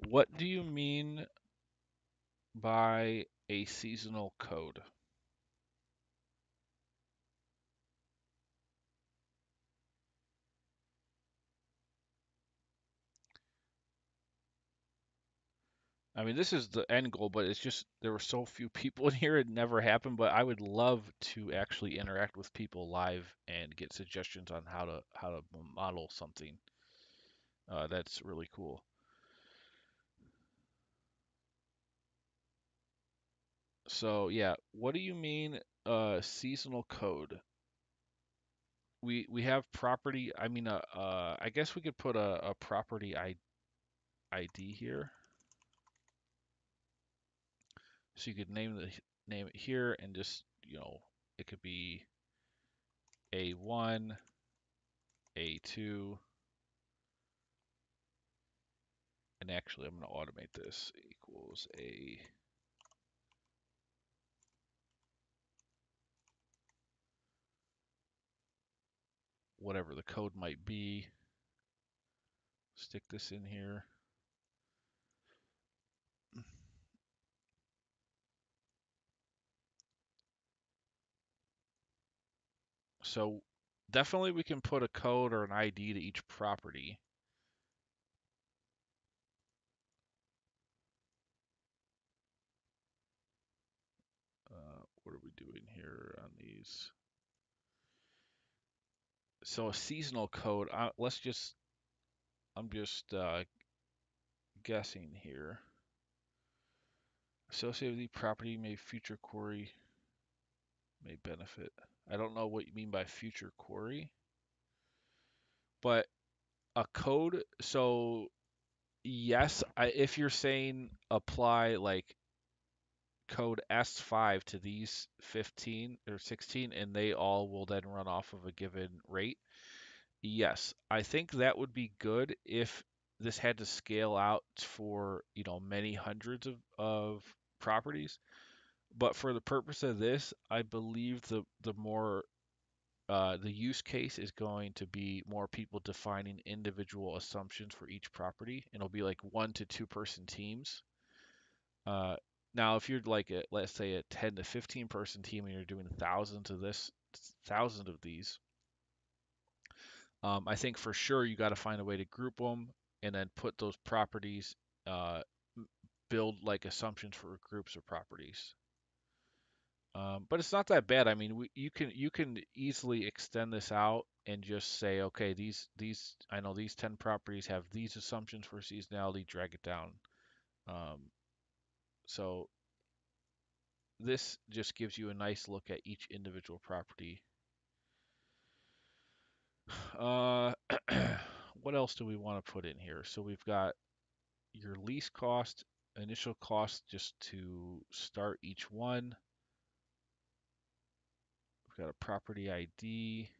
what do you mean by a seasonal code? I mean, this is the end goal, but it's just there were so few people in here, it never happened. But I would love to actually interact with people live and get suggestions on how to model something. That's really cool. So yeah, what do you mean seasonal code? We have property. I mean, I guess we could put a property ID here, so you could name it here, and just it could be A1, A2, and actually I'm going to automate this, equals a whatever the code might be. Stick this in here. So definitely we can put a code or an ID to each property. What are we doing here on these? So a seasonal code, I'm just guessing here. Associated with the property may future quarry may benefit. I don't know what you mean by future quarry, but a code, so yes, if you're saying apply like code S5 to these 15 or 16 and they all will then run off of a given rate, yes, I think that would be good if this had to scale out for, many hundreds of properties. But for the purpose of this, I believe the more the use case is going to be more people defining individual assumptions for each property, and it'll be like 1 to 2 person teams. Uh, Now, if you're like let's say a 10 to 15 person team and you're doing thousands of these, I think for sure you got to find a way to group them and then put those properties, uh, build like assumptions for groups of properties. But it's not that bad. I mean, you can easily extend this out and just say, okay, these I know these 10 properties have these assumptions for seasonality. Drag it down. Um, so this just gives you a nice look at each individual property. Uh, what else do we want to put in here? So we've got your lease cost, initial cost just to start each one. We've got a property ID.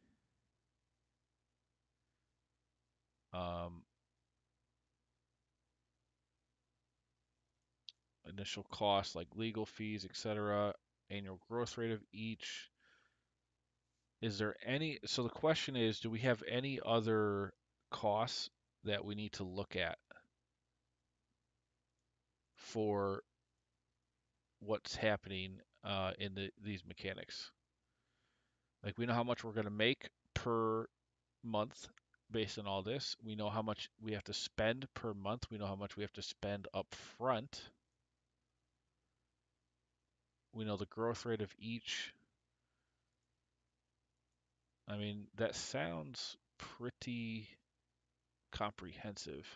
Um, Initial costs like legal fees, etc., annual growth rate of each. Is there any, so the question is, do we have any other costs that we need to look at for what's happening in these mechanics? Like we know how much we're going to make per month based on all this. We know how much we have to spend per month. We know how much we have to spend up front. We know the growth rate of each. I mean, that sounds pretty comprehensive.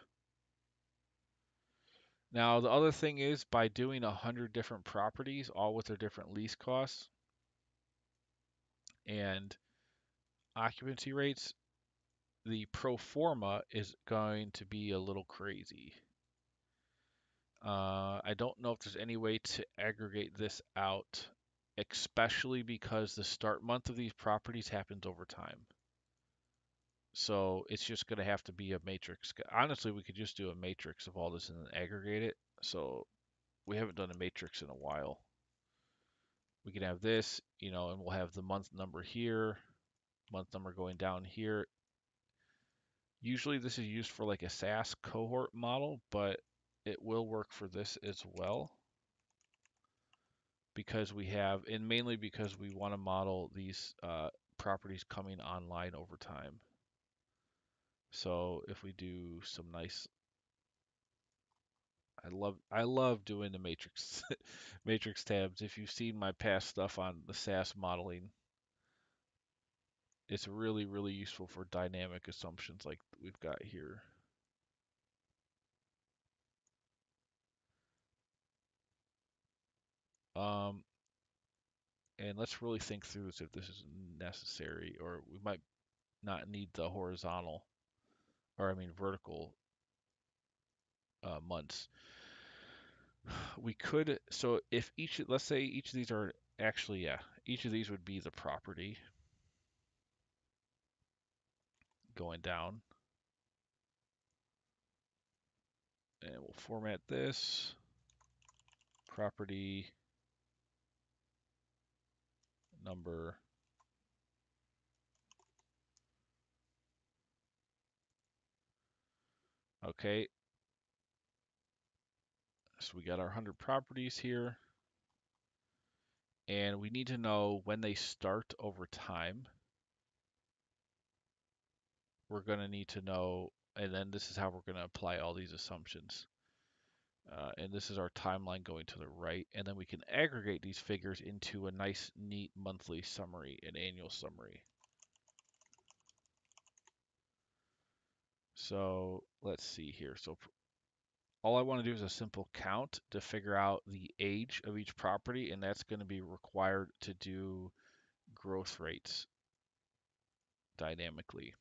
Now, the other thing is by doing 100 different properties, all with their different lease costs and occupancy rates, the pro forma is going to be a little crazy. I don't know if there's any way to aggregate this out, especially because the start month of these properties happens over time. So it's just going to have to be a matrix. Honestly, we could just do a matrix of all this and then aggregate it. So we haven't done a matrix in a while. We can have this, and we'll have the month number here, month number going down here. Usually this is used for like a SaaS cohort model, but it will work for this as well because we have, and mainly because we want to model these properties coming online over time. So if we do some nice, I love doing the matrix matrix tabs. If you've seen my past stuff on the SaaS modeling, it's really, really useful for dynamic assumptions like we've got here. Um, and let's really think through this if this is necessary, or we might not need the horizontal, or I mean vertical months. We could, so if let's say each of these are actually, yeah, each of these would be the property going down. And we'll format this property number. Okay. So we got our 100 properties here. And we need to know when they start over time. We're going to need to know, and then this is how we're going to apply all these assumptions. And this is our timeline going to the right. And then we can aggregate these figures into a nice, neat monthly summary, an annual summary. So let's see here. So all I want to do is a simple count to figure out the age of each property, and that's going to be required to do growth rates dynamically.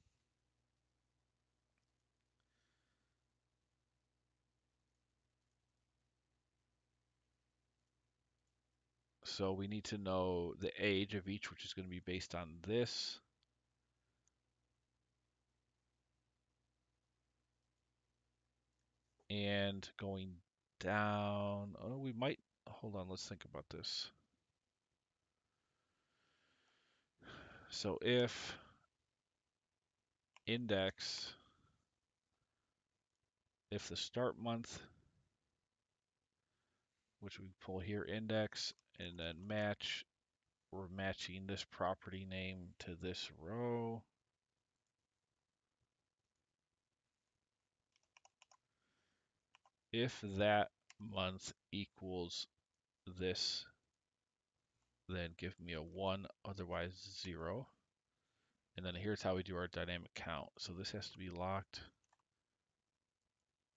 So we need to know the age of each, which is going to be based on this. And going down, oh, we might, hold on, let's think about this. So if index, if the start month, which we pull here, index, and then match, we're matching this property name to this row. If that month equals this, then give me a 1, otherwise 0. And then here's how we do our dynamic count. So this has to be locked.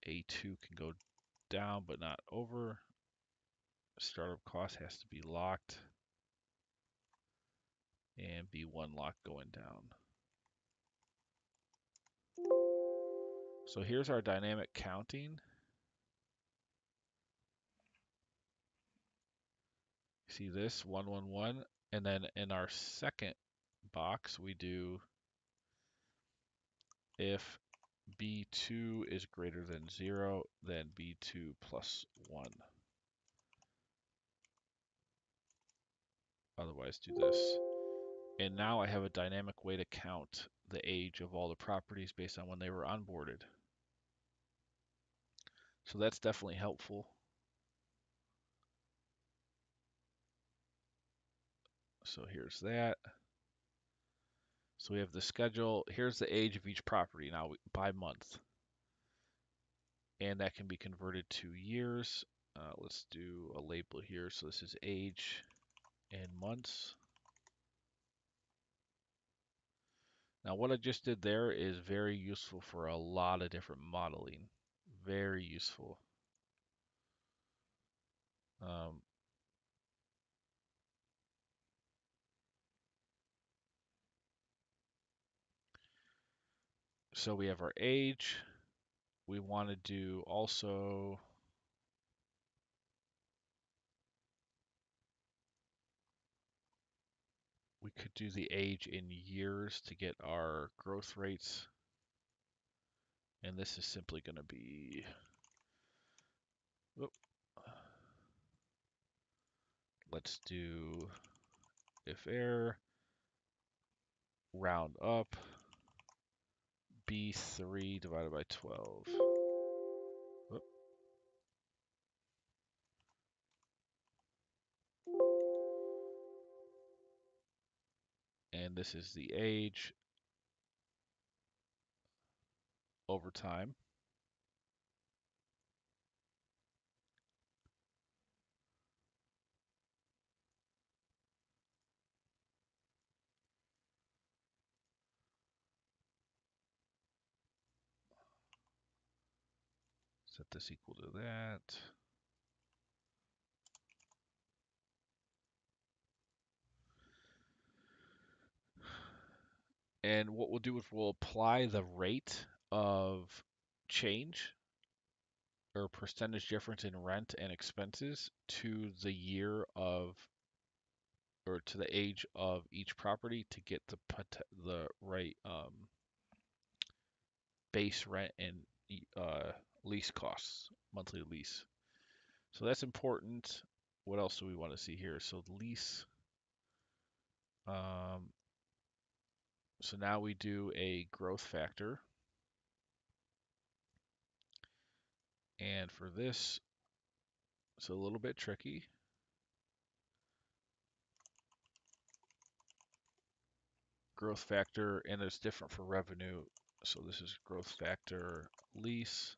A2 can go down, but not over. Startup cost has to be locked. And B1 lock going down. So here's our dynamic counting. See this, 111. And then in our second box, we do if B2 is greater than 0, then B2 plus 1. Otherwise, do this. And now I have a dynamic way to count the age of all the properties based on when they were onboarded. So that's definitely helpful. So here's that. So we have the schedule. Here's the age of each property now by month. And that can be converted to years. Let's do a label here. So this is age in months. Now what I just did there is very useful for a lot of different modeling. Very useful. So we have our age. We want to do also, we could do the age in years to get our growth rates. And this is simply going to be, let's do if air round up B3 divided by 12. Whoop. And this is the age over time. Set this equal to that. And what we'll do is we'll apply the rate of change or percentage difference in rent and expenses to the year of, or to the age of each property to get the right base rent and lease costs, monthly lease. So that's important. What else do we want to see here? So the lease. Um, so now we do a growth factor. And for this, it's a little bit tricky. Growth factor, and it's different for revenue. So this is growth factor lease.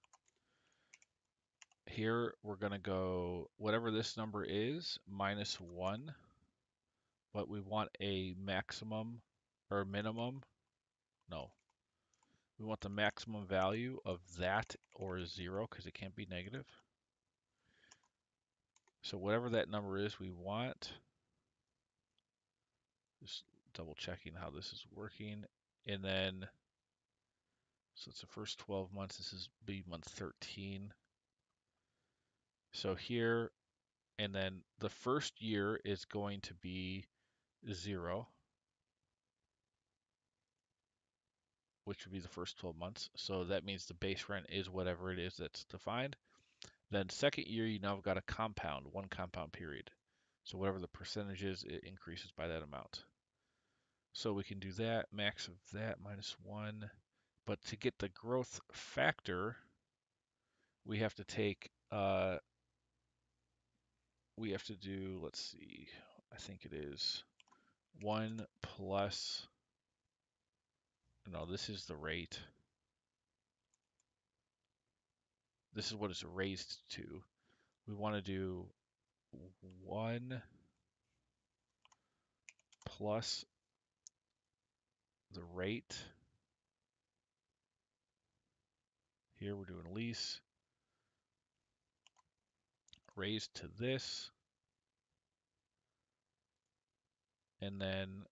Here we're going to go whatever this number is minus 1, but we want a maximum or minimum. No, we want the maximum value of that or 0 because it can't be negative. So whatever that number is, we want. Just double checking how this is working. And then, so it's the first 12 months. This is be month 13. So here, and then the first year is going to be 0, which would be the first 12 months. So that means the base rent is whatever it is that's defined. Then second year, you now have got a compound, one compound period. So whatever the percentage is, it increases by that amount. So we can do that, max of that minus 1. But to get the growth factor, we have to take, we have to do, let's see, I think it is 1 plus, no, this is the rate. This is what it's raised to. We want to do 1 plus the rate. Here we're doing lease raised to this, and then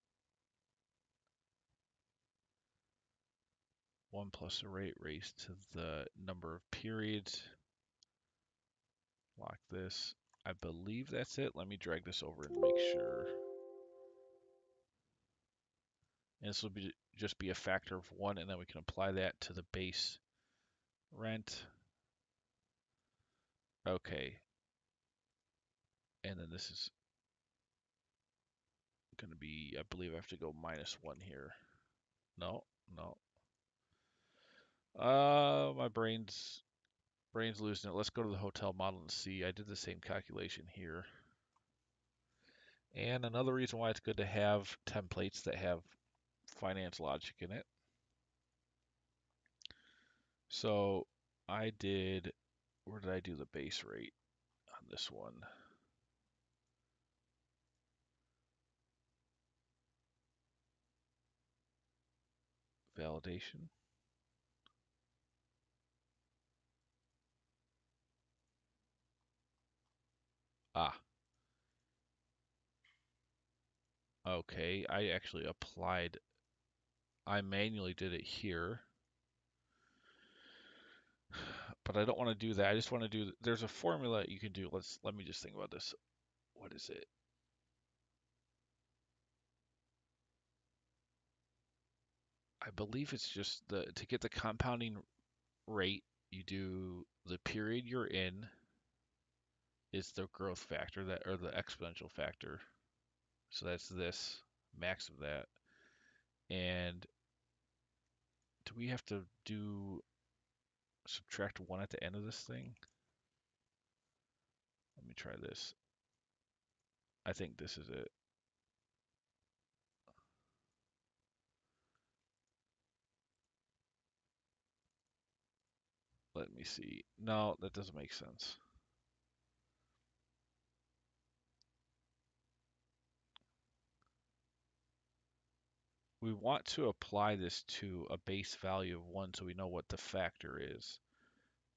1 plus the rate raised to the number of periods. Lock this. I believe that's it. Let me drag this over and make sure. And this will be just be a factor of 1, and then we can apply that to the base rent. Okay. And then this is going to be, I believe I have to go minus 1 here. No, no. My brain's losing it. Let's go to the hotel model and see. I did the same calculation here. And another reason why it's good to have templates that have finance logic in it. So I did, where did I do the base rate on this one? Validation. Ah, okay. I actually applied, I manually did it here, but I don't want to do that. I just want to do, there's a formula you can do. Let me just think about this. What is it? I believe it's just to get the compounding rate, you do the period you're in is the growth factor that, or the exponential factor. So that's this, max of that. And do we have to do subtract 1 at the end of this thing? Let me try this. I think this is it. Let me see. No, that doesn't make sense. We want to apply this to a base value of 1 so we know what the factor is.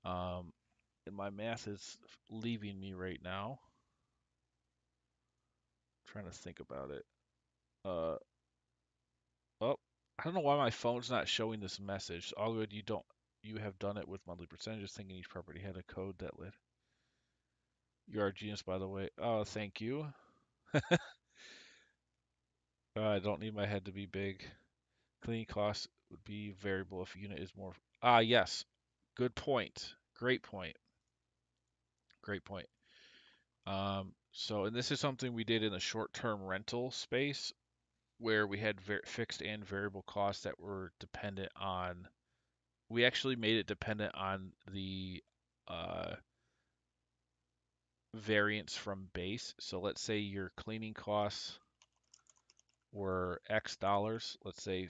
And my math is leaving me right now. I'm trying to think about it. Uh, oh, I don't know why my phone's not showing this message. All good, you have done it with monthly percentages, thinking each property had a code that lit. You are a genius, by the way. Oh, thank you. I don't need my head to be big. Cleaning costs would be variable if a unit is more. Ah, yes. Good point. Great point. Great point. And this is something we did in the short-term rental space where we had fixed and variable costs that were dependent on. We actually made it dependent on the uh, variance from base. So let's say your cleaning costs were X dollars. Let's say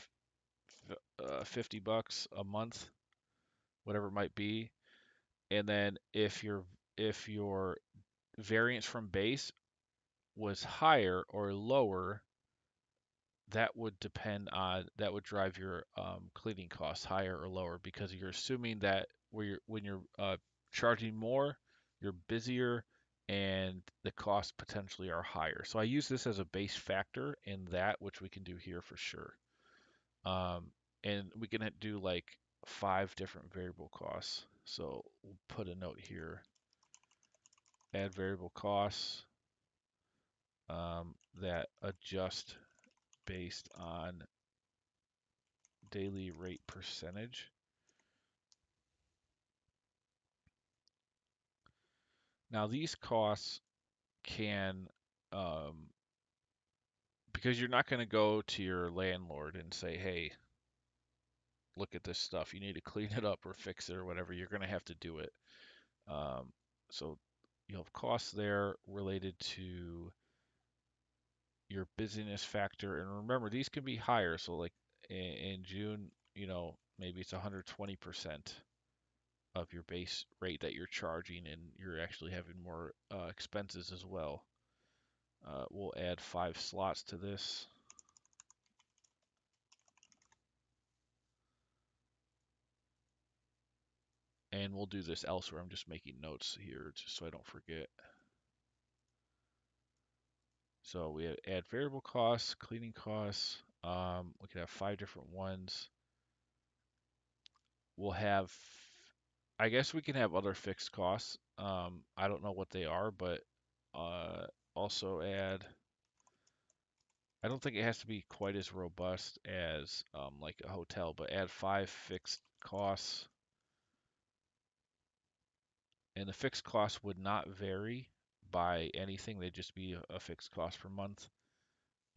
$50 a month, whatever it might be. And then if your variance from base was higher or lower, that would drive your cleaning costs higher or lower because you're assuming that when you're charging more, you're busier and the costs potentially are higher. So I use this as a base factor in that, which we can do here for sure. And we can do like 5 different variable costs. So we'll put a note here, add variable costs that adjust based on daily rate percentage. Now these costs can, because you're not going to go to your landlord and say, hey, look at this stuff. You need to clean it up or fix it or whatever. You're going to have to do it. So you have costs there related to your busyness factor. And remember, these can be higher. So like in June, maybe it's 120% of your base rate that you're charging, and you're actually having more expenses as well. We'll add 5 slots to this. And we'll do this elsewhere. I'm just making notes here just so I don't forget. So we add variable costs, cleaning costs. We can have 5 different ones. We'll have, I guess we can have other fixed costs. I don't know what they are, but also add, I don't think it has to be quite as robust as like a hotel, but add 5 fixed costs. And the fixed costs would not vary by anything. They'd just be a fixed cost per month,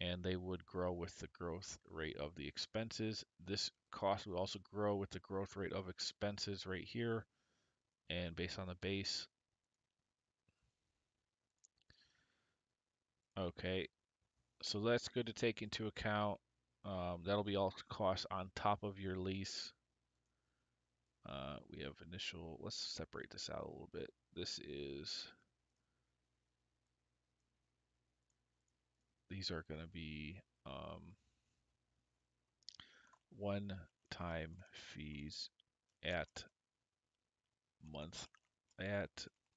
and they would grow with the growth rate of the expenses. This cost would also grow with the growth rate of expenses right here, and based on the base. Okay, so that's good to take into account. That'll be all costs on top of your lease. We have initial, let's separate this out a little bit. These are going to be one-time fees at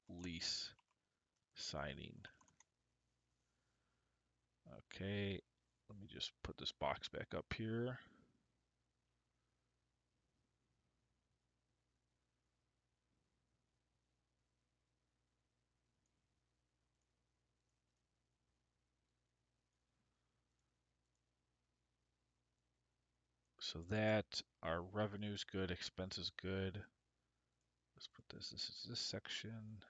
lease signing. Okay, let me just put this box back up here. So that our revenue's good, expenses good. Let's put this is this section.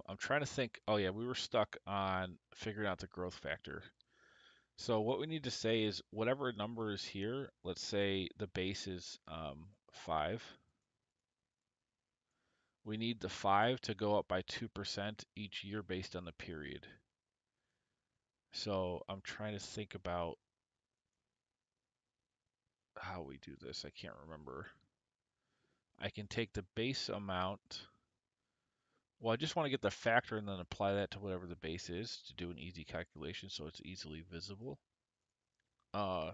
I'm trying to think. Oh yeah, we were stuck on figuring out the growth factor. So what we need to say is whatever number is here, let's say the base is 5. We need the 5 to go up by 2% each year based on the period. So I'm trying to think about how we do this. I can't remember. I can take the base amount. Well, I just want to get the factor and then apply that to whatever the base is to do an easy calculation so it's easily visible. Uh,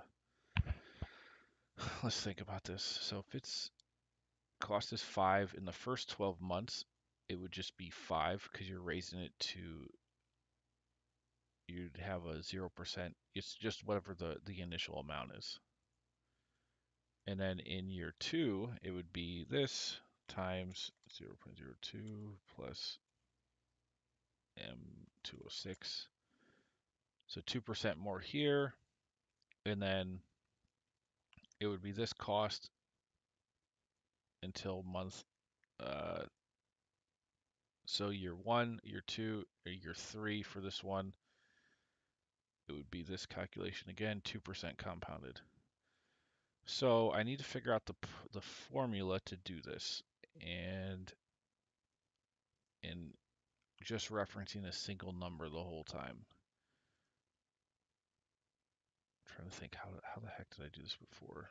let's think about this. So if it's cost is 5 in the first 12 months, it would just be 5 because you're raising it to, you'd have a 0%. It's just whatever the initial amount is. And then in year 2, it would be this times 0.02 plus M206. So 2% more here, and then it would be this cost until month, uh, so year 1, year 2, or year 3 for this one, it would be this calculation again, 2% compounded. So I need to figure out the formula to do this, and just referencing a single number the whole time. I'm trying to think how the heck did I do this before?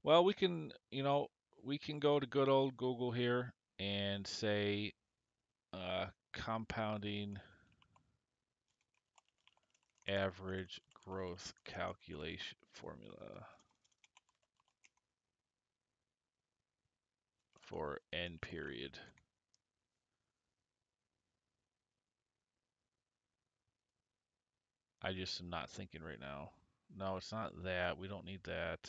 Well, we can go to good old Google here and say compounding average growth calculation formula for n period. I just am not thinking right now. No, it's not that. We don't need that.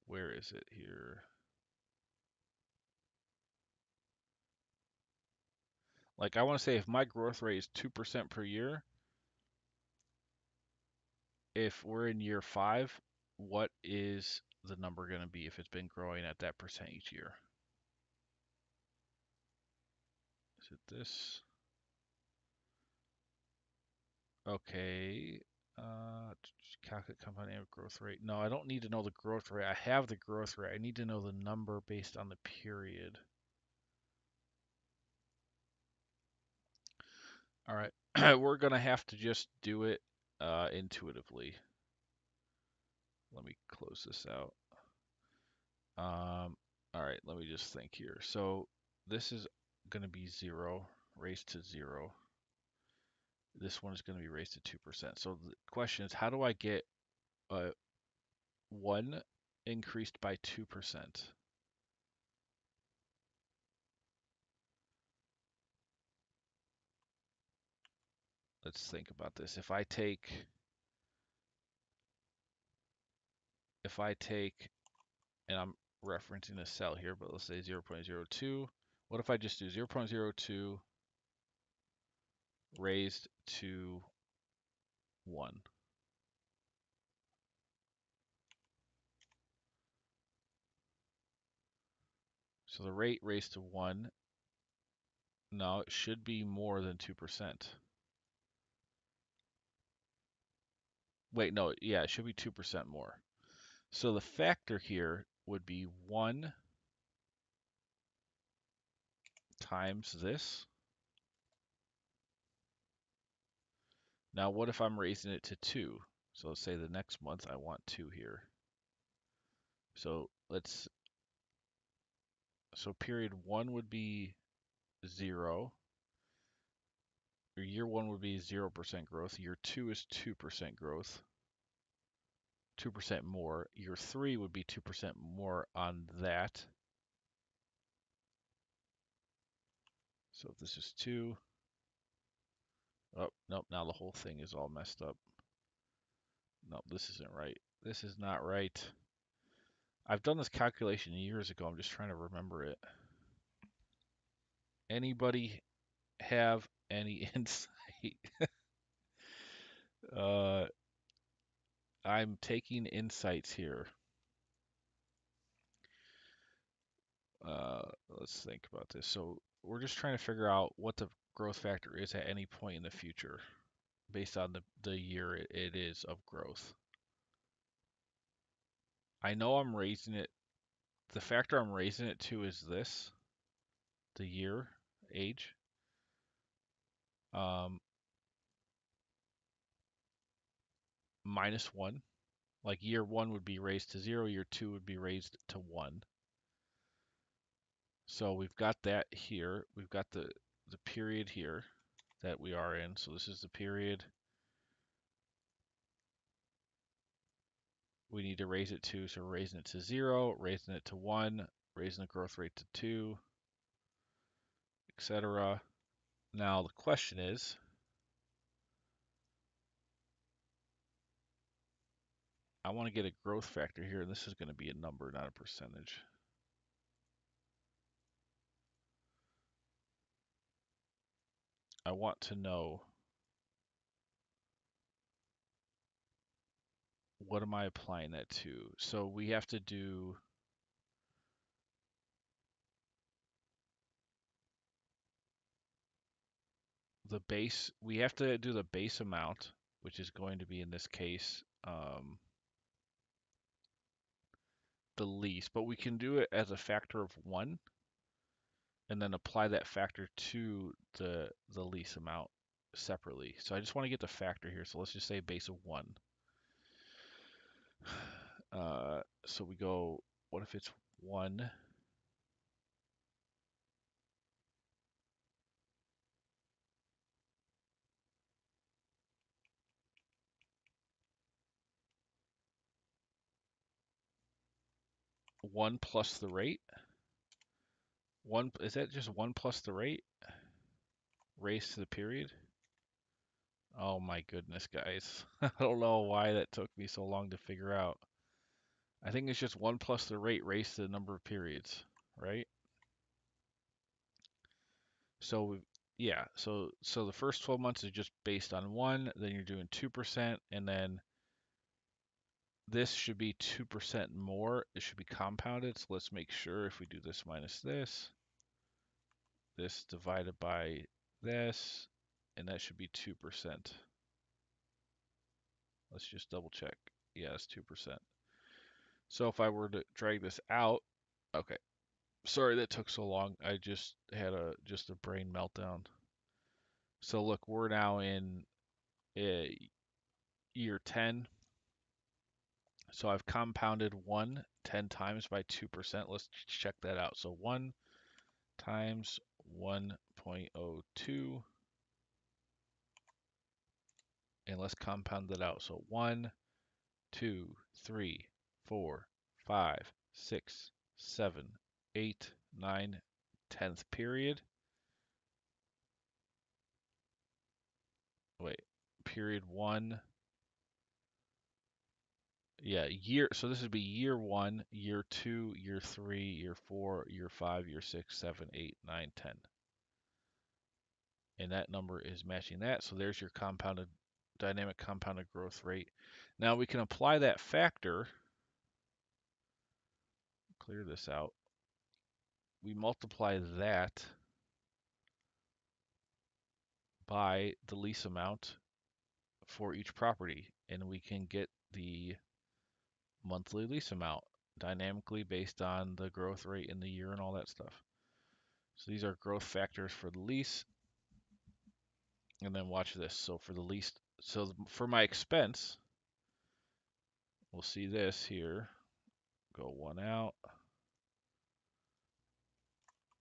Where is it here? Like I want to say if my growth rate is 2% per year, if we're in year 5, what is the number going to be if it's been growing at that percent each year? Is it this? Okay. Calculate compound annual growth rate. No, I don't need to know the growth rate. I have the growth rate. I need to know the number based on the period. All right. We're going to have to just do it intuitively. Let me close this out. All right, let me just think here. So this is going to be 0 raised to 0. This one is going to be raised to 2%. So the question is, how do I get 1 increased by 2%? Let's think about this. If I take, and I'm referencing a cell here, but let's say 0.02. What if I just do 0.02 raised to 1? So the rate raised to 1, no, it should be more than 2%. Wait, no, yeah, it should be 2% more. So the factor here would be 1 times this. Now, what if I'm raising it to 2? So let's say the next month I want 2 here. So period 1 would be 0. Or year 1 would be 0% growth. Year 2 is 2% growth. 2% more. Year 3 would be 2% more on that. So if this is 2, oh, nope, now the whole thing is all messed up. Nope, this isn't right. This is not right. I've done this calculation years ago. I'm just trying to remember it. Anybody have any insight? uh, I'm taking insights here. Let's think about this. So we're just trying to figure out what the growth factor is at any point in the future based on the year it is of growth. I know I'm raising it. The factor I'm raising it to is this, the year, age. Minus 1. Like year 1 would be raised to 0, year 2 would be raised to 1. So we've got that here. We've got the period here that we are in. So this is the period we need to raise it to. So we're raising it to 0, raising it to 1, raising the growth rate to 2, etc. Now the question is, I want to get a growth factor here, and this is going to be a number, not a percentage. I want to know, what am I applying that to? So we have to do the base. We have to do the base amount, which is going to be, in this case, the lease, but we can do it as a factor of 1 and then apply that factor to the lease amount separately. So I just want to get the factor here. So let's just say base of 1. So we go, what if it's 1? One plus the rate. One, is that just 1 plus the rate raised to the period? Oh my goodness, guys. I don't know why that took me so long to figure out. I think it's just 1 plus the rate raised to the number of periods, right? So yeah, so the first 12 months is just based on 1, then you're doing 2%, and then this should be 2% more. It should be compounded. So let's make sure, if we do this minus this divided by this, and that should be 2%. Let's just double check. Yeah, it's 2%. So if I were to drag this out, okay. Sorry that took so long. I just had a brain meltdown. So look, we're now in year 10. So I've compounded 1 10 times by 2%. Let's check that out. So 1 times 1.02, and let's compound that out. So 1, 2, 3, 4, 5, 6, 7, 8, 9, 10th period. Wait, period 1. Yeah, year. So this would be year 1, year 2, year 3, year 4, year 5, year 6, 7, 8, 9, 10. And that number is matching that. So there's your dynamic compounded growth rate. Now we can apply that factor, clear this out. We multiply that by the lease amount for each property, and we can get the monthly lease amount dynamically based on the growth rate in the year and all that stuff. So these are growth factors for the lease. And then watch this. So for the lease, so for my expense, we'll see this here. Go 1 out.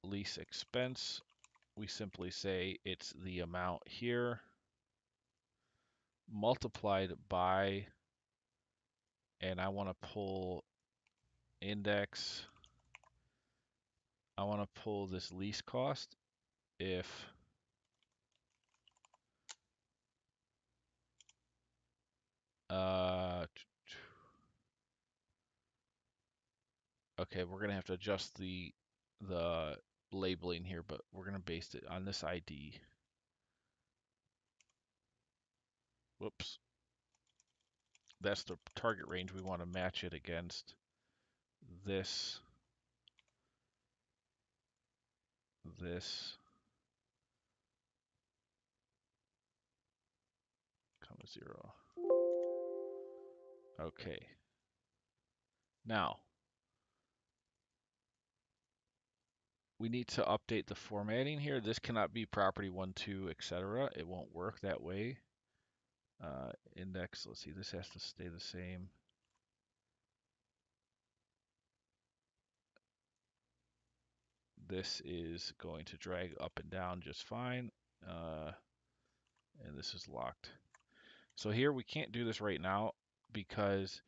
Lease expense, we simply say it's the amount here multiplied by, and I want to pull index. I want to pull this lease cost if okay, we're gonna have to adjust the labeling here, but we're gonna base it on this ID. Whoops. That's the target range. We want to match it against this, comma 0. Okay. Now, we need to update the formatting here. This cannot be property 1, 2, etc. It won't work that way. Index, let's see, this has to stay the same. This is going to drag up and down just fine. And this is locked. So here we can't do this right now because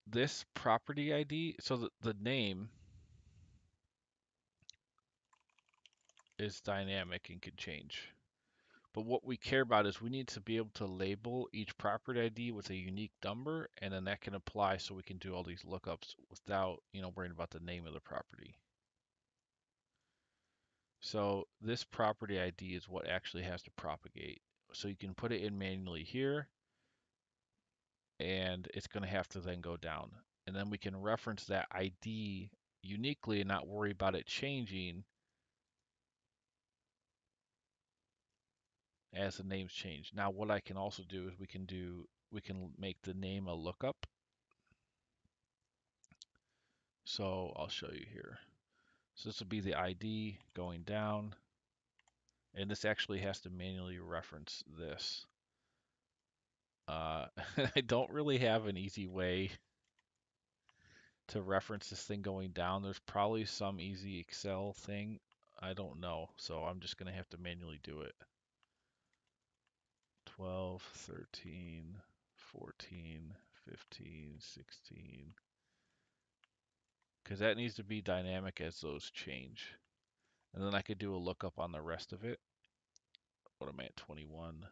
this property ID, so the name is dynamic and can change. But what we care about is we need to be able to label each property ID with a unique number, and then that can apply so we can do all these lookups without, worrying about the name of the property. So this property ID is what actually has to propagate. So you can put it in manually here, and it's going to have to then go down. And then we can reference that ID uniquely and not worry about it changing as the names change. Now what I can also do is we can make the name a lookup. So I'll show you here. So this will be the ID going down, and this actually has to manually reference this. I don't really have an easy way to reference this thing going down. There's probably some easy Excel thing. I don't know, so I'm just going to have to manually do it. 12, 13, 14, 15, 16. Because that needs to be dynamic as those change. And then I could do a lookup on the rest of it. What am I at? 21.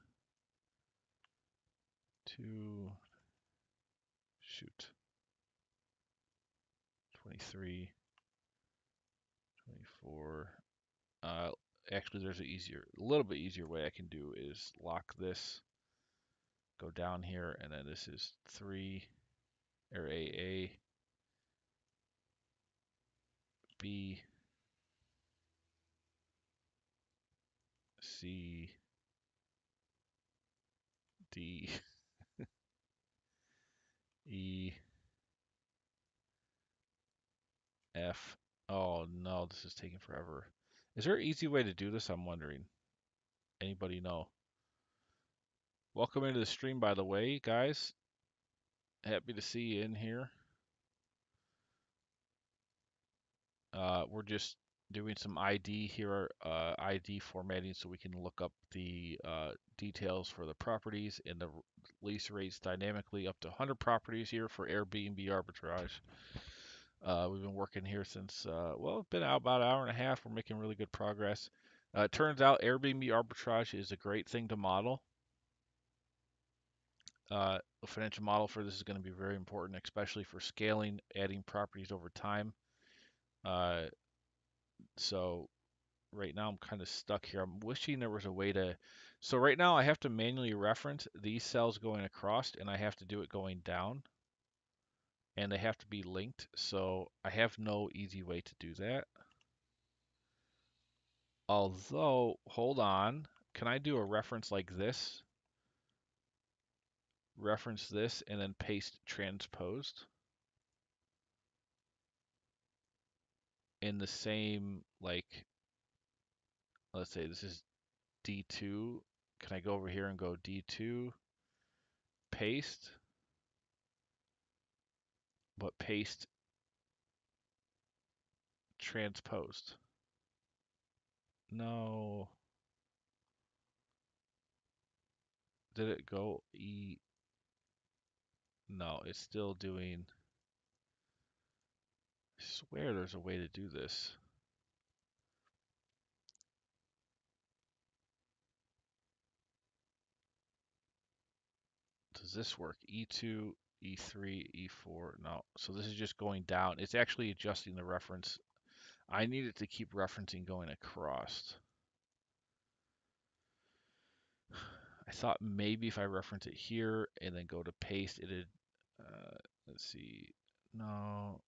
2. Shoot. 23. 24. Actually, there's a little bit easier way I can do is lock this, go down here, and then this is 3, or AA, B, C, D, E, F. Oh no, this is taking forever. Is there an easy way to do this? I'm wondering. Anybody know? Welcome into the stream, by the way, guys. Happy to see you in here. We're just doing some ID here, ID formatting, so we can look up the details for the properties and the lease rates dynamically up to 100 properties here for Airbnb Arbitrage. We've been working here since, well, it's been out about an hour and a half. We're making really good progress. It turns out Airbnb Arbitrage is a great thing to model. The financial model for this is going to be very important, especially for scaling, adding properties over time. So right now I'm kind of stuck here. I'm wishing there was a way to, so right now I have to manually reference these cells going across, and I have to do it going down, and they have to be linked. So I have no easy way to do that. Although, hold on, can I do a reference like this? Reference this and then paste transposed in the same, like, let's say this is D2. Can I go over here and go D2, paste, but paste transposed? No. Did it go E? No, it's still doing. I swear there's a way to do this. Does this work? E2, E3, E4. No. So this is just going down. It's actually adjusting the reference. I need it to keep referencing going across. I thought maybe if I reference it here and then go to paste, it'd, let's see. No.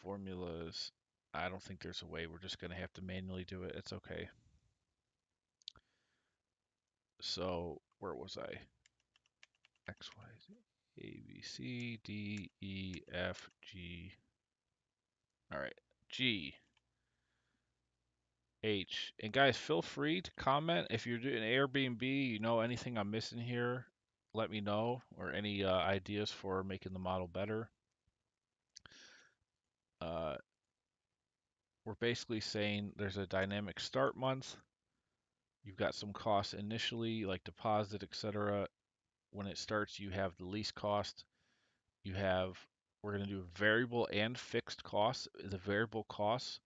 Formulas. I don't think there's a way. We're just going to have to manually do it. It's okay. So where was I? X, Y, Z, A, B, C, D, E, F, G. All right, G, H. And guys, feel free to comment if you're doing Airbnb, you know anything I'm missing here, let me know, or any ideas for making the model better. Uh, we're basically saying there's a dynamic start month. You've got some costs initially, like deposit, etc. When it starts, you have the lease cost. You have, we're going to do variable and fixed costs. The variable costs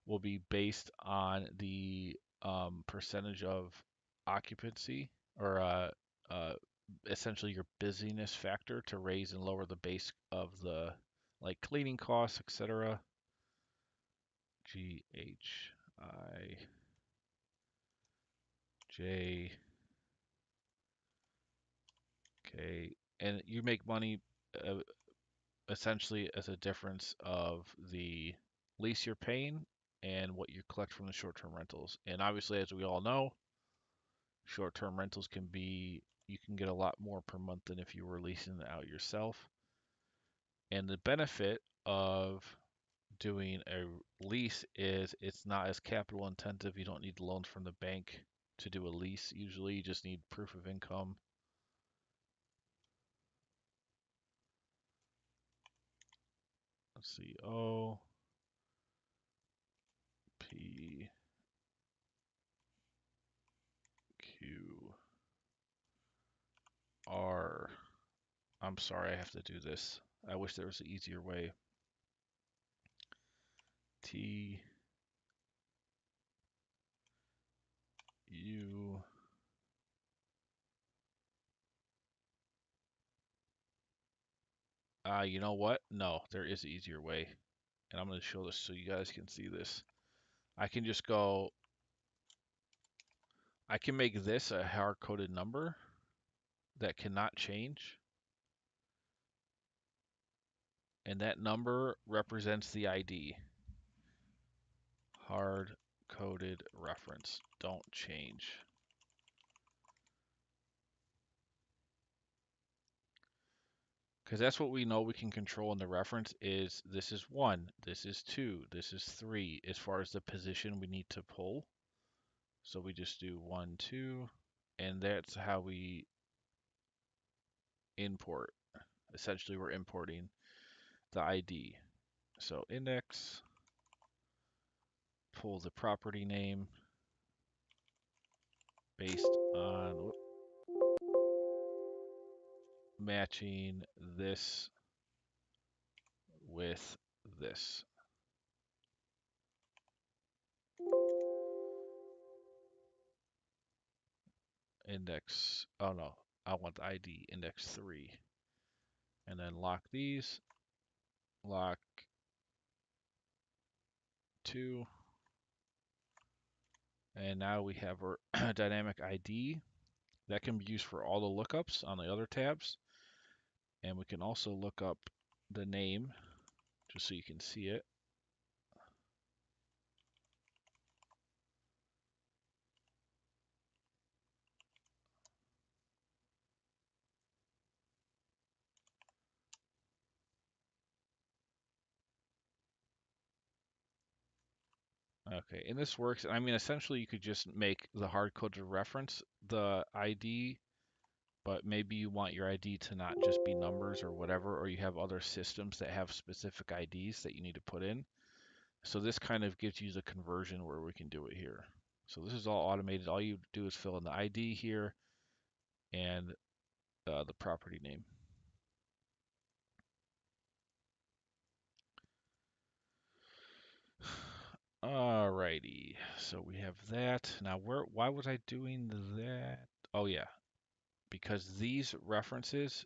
will be based on the percentage of occupancy or uh, essentially your busyness factor to raise and lower the base of the like cleaning costs, etc. GHIJK, and you make money uh, essentially as a difference of the lease you're paying and what you collect from the short-term rentals. And obviously, as we all know, short-term rentals can be, you can get a lot more per month than if you were leasing it out yourself. And the benefit of doing a lease is it's not as capital intensive. You don't need loans from the bank to do a lease. Usually you just need proof of income. Let's see, O P Q R. I'm sorry I have to do this. I wish there was an easier way. T U you know what? No, there is an easier way. And I'm going to show this so you guys can see this. I can just go, I can make this a hard-coded number that cannot change. And that number represents the ID. Hard-coded reference. Don't change. Because that's what we know we can control in the reference is this is 1, this is 2, this is 3 as far as the position we need to pull. So we just do 1, 2, and that's how we import. Essentially, we're importing the ID. So index, pull the property name based on matching this with this. Index, oh no, I want the ID, index 3. And then lock these, lock 2. And now we have our dynamic ID that can be used for all the lookups on the other tabs. And we can also look up the name just so you can see it. Okay, and this works. I mean, essentially, you could just make the hard-coded reference the ID, but maybe you want your ID to not just be numbers or whatever, or you have other systems that have specific IDs that you need to put in. So this kind of gives you the conversion where we can do it here. So this is all automated. All you do is fill in the ID here and the property name. Alrighty, so we have that. Now, why was I doing that? Oh yeah, because these references,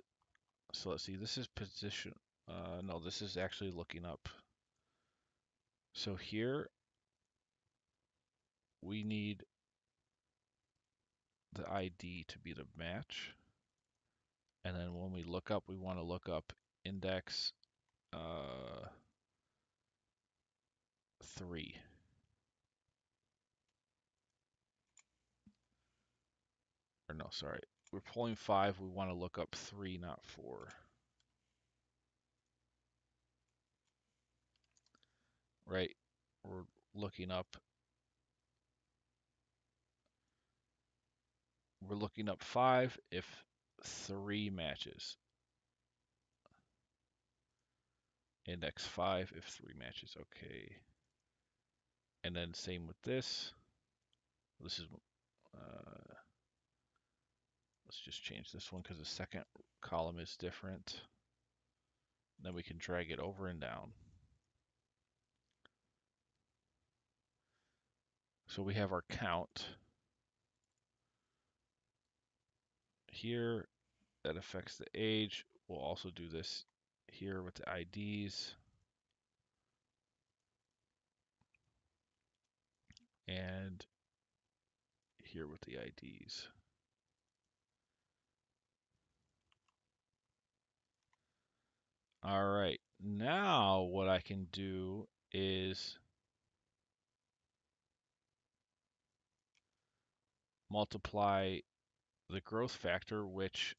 so let's see, this is position, no, this is actually looking up. So here, we need the ID to be the match. And then when we look up, we want to look up index 3. Or no, sorry. We're pulling 5. We want to look up 3, not 4. Right? We're looking up. We're looking up 5 if 3 matches. Index 5 if 3 matches. Okay. And then same with this. This is let's just change this one because the second column is different. Then we can drag it over and down. So we have our count here that affects the age. We'll also do this here with the IDs and here with the IDs. All right, now what I can do is multiply the growth factor, which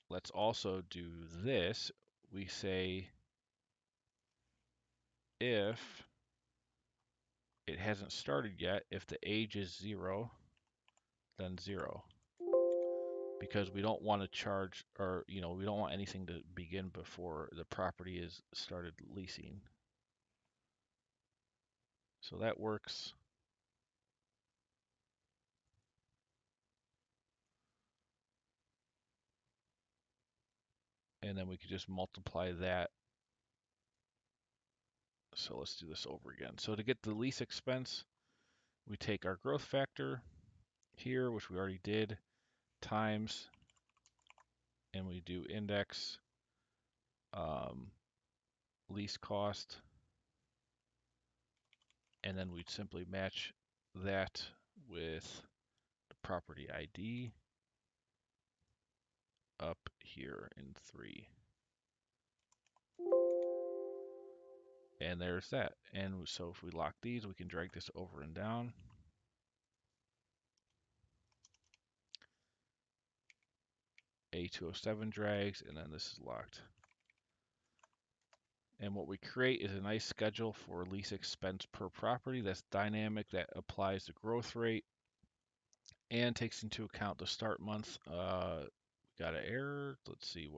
let's also do this. We say if it hasn't started yet, if the age is 0, then 0. Because we don't want to charge, or we don't want anything to begin before the property is started leasing. So that works. And then we could just multiply that. So let's do this over again. So to get the lease expense, we take our growth factor here, which we already did, times, and we do index lease cost, and then we'd simply match that with the property ID up here in 3. And there's that. And so if we lock these, we can drag this over and down. A207 drags, and then this is locked. And what we create is a nice schedule for lease expense per property that's dynamic, that applies the growth rate, and takes into account the start month. We got an error. Let's see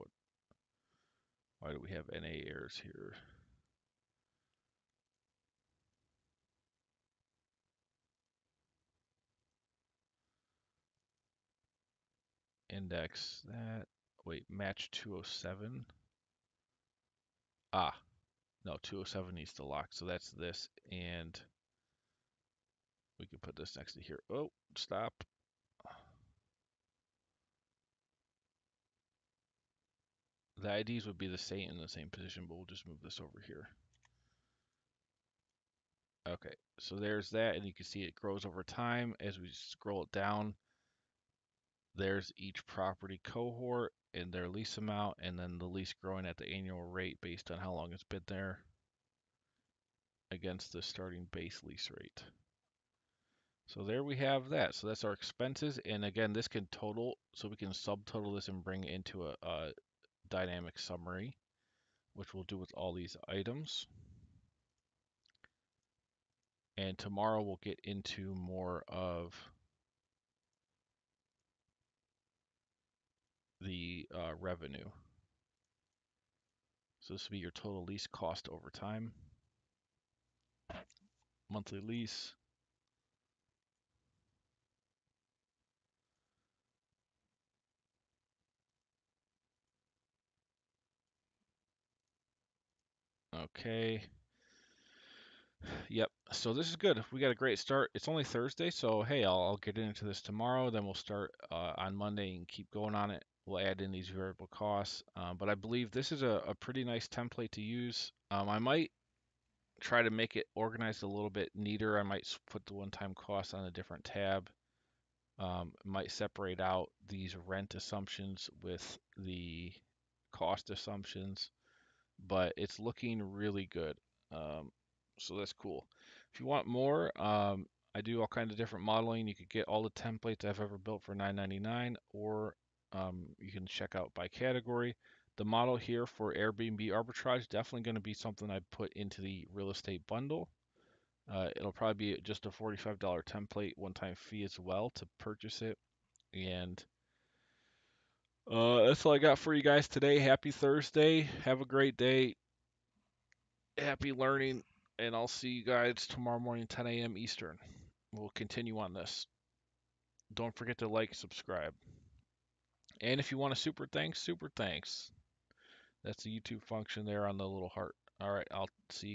why do we have NA errors here? Index that. Wait, match 207. Ah, no, 207 needs to lock. So that's this, and we can put this next to here. Oh, stop. The IDs would be the same in the same position, but we'll just move this over here. Okay, so there's that, and you can see it grows over time. As we scroll it down, there's each property cohort and their lease amount, and then the lease growing at the annual rate based on how long it's been there against the starting base lease rate. So there we have that. So that's our expenses, and again, this can total, so we can subtotal this and bring it into a dynamic summary, which we'll do with all these items. And tomorrow we'll get into more of the revenue. So this will be your total lease cost over time. Monthly lease. Okay. Yep. So this is good. We got a great start. It's only Thursday, so hey, I'll get into this tomorrow. Then we'll start on Monday and keep going on it. We'll add in these variable costs. But I believe this is a pretty nice template to use. I might try to make it organized a little bit neater. I might put the one-time cost on a different tab. Might separate out these rent assumptions with the cost assumptions, but it's looking really good. So that's cool. If you want more, I do all kinds of different modeling. You could get all the templates I've ever built for $9.99, or you can check out by category. The model here for Airbnb Arbitrage, definitely going to be something I put into the real estate bundle. It'll probably be just a $45 template, one-time fee as well to purchase it. And that's all I got for you guys today. Happy Thursday. Have a great day. Happy learning. And I'll see you guys tomorrow morning, 10 a.m. Eastern. We'll continue on this. Don't forget to like, subscribe. And if you want a super thanks, super thanks. That's the YouTube function there on the little heart. All right, I'll see you.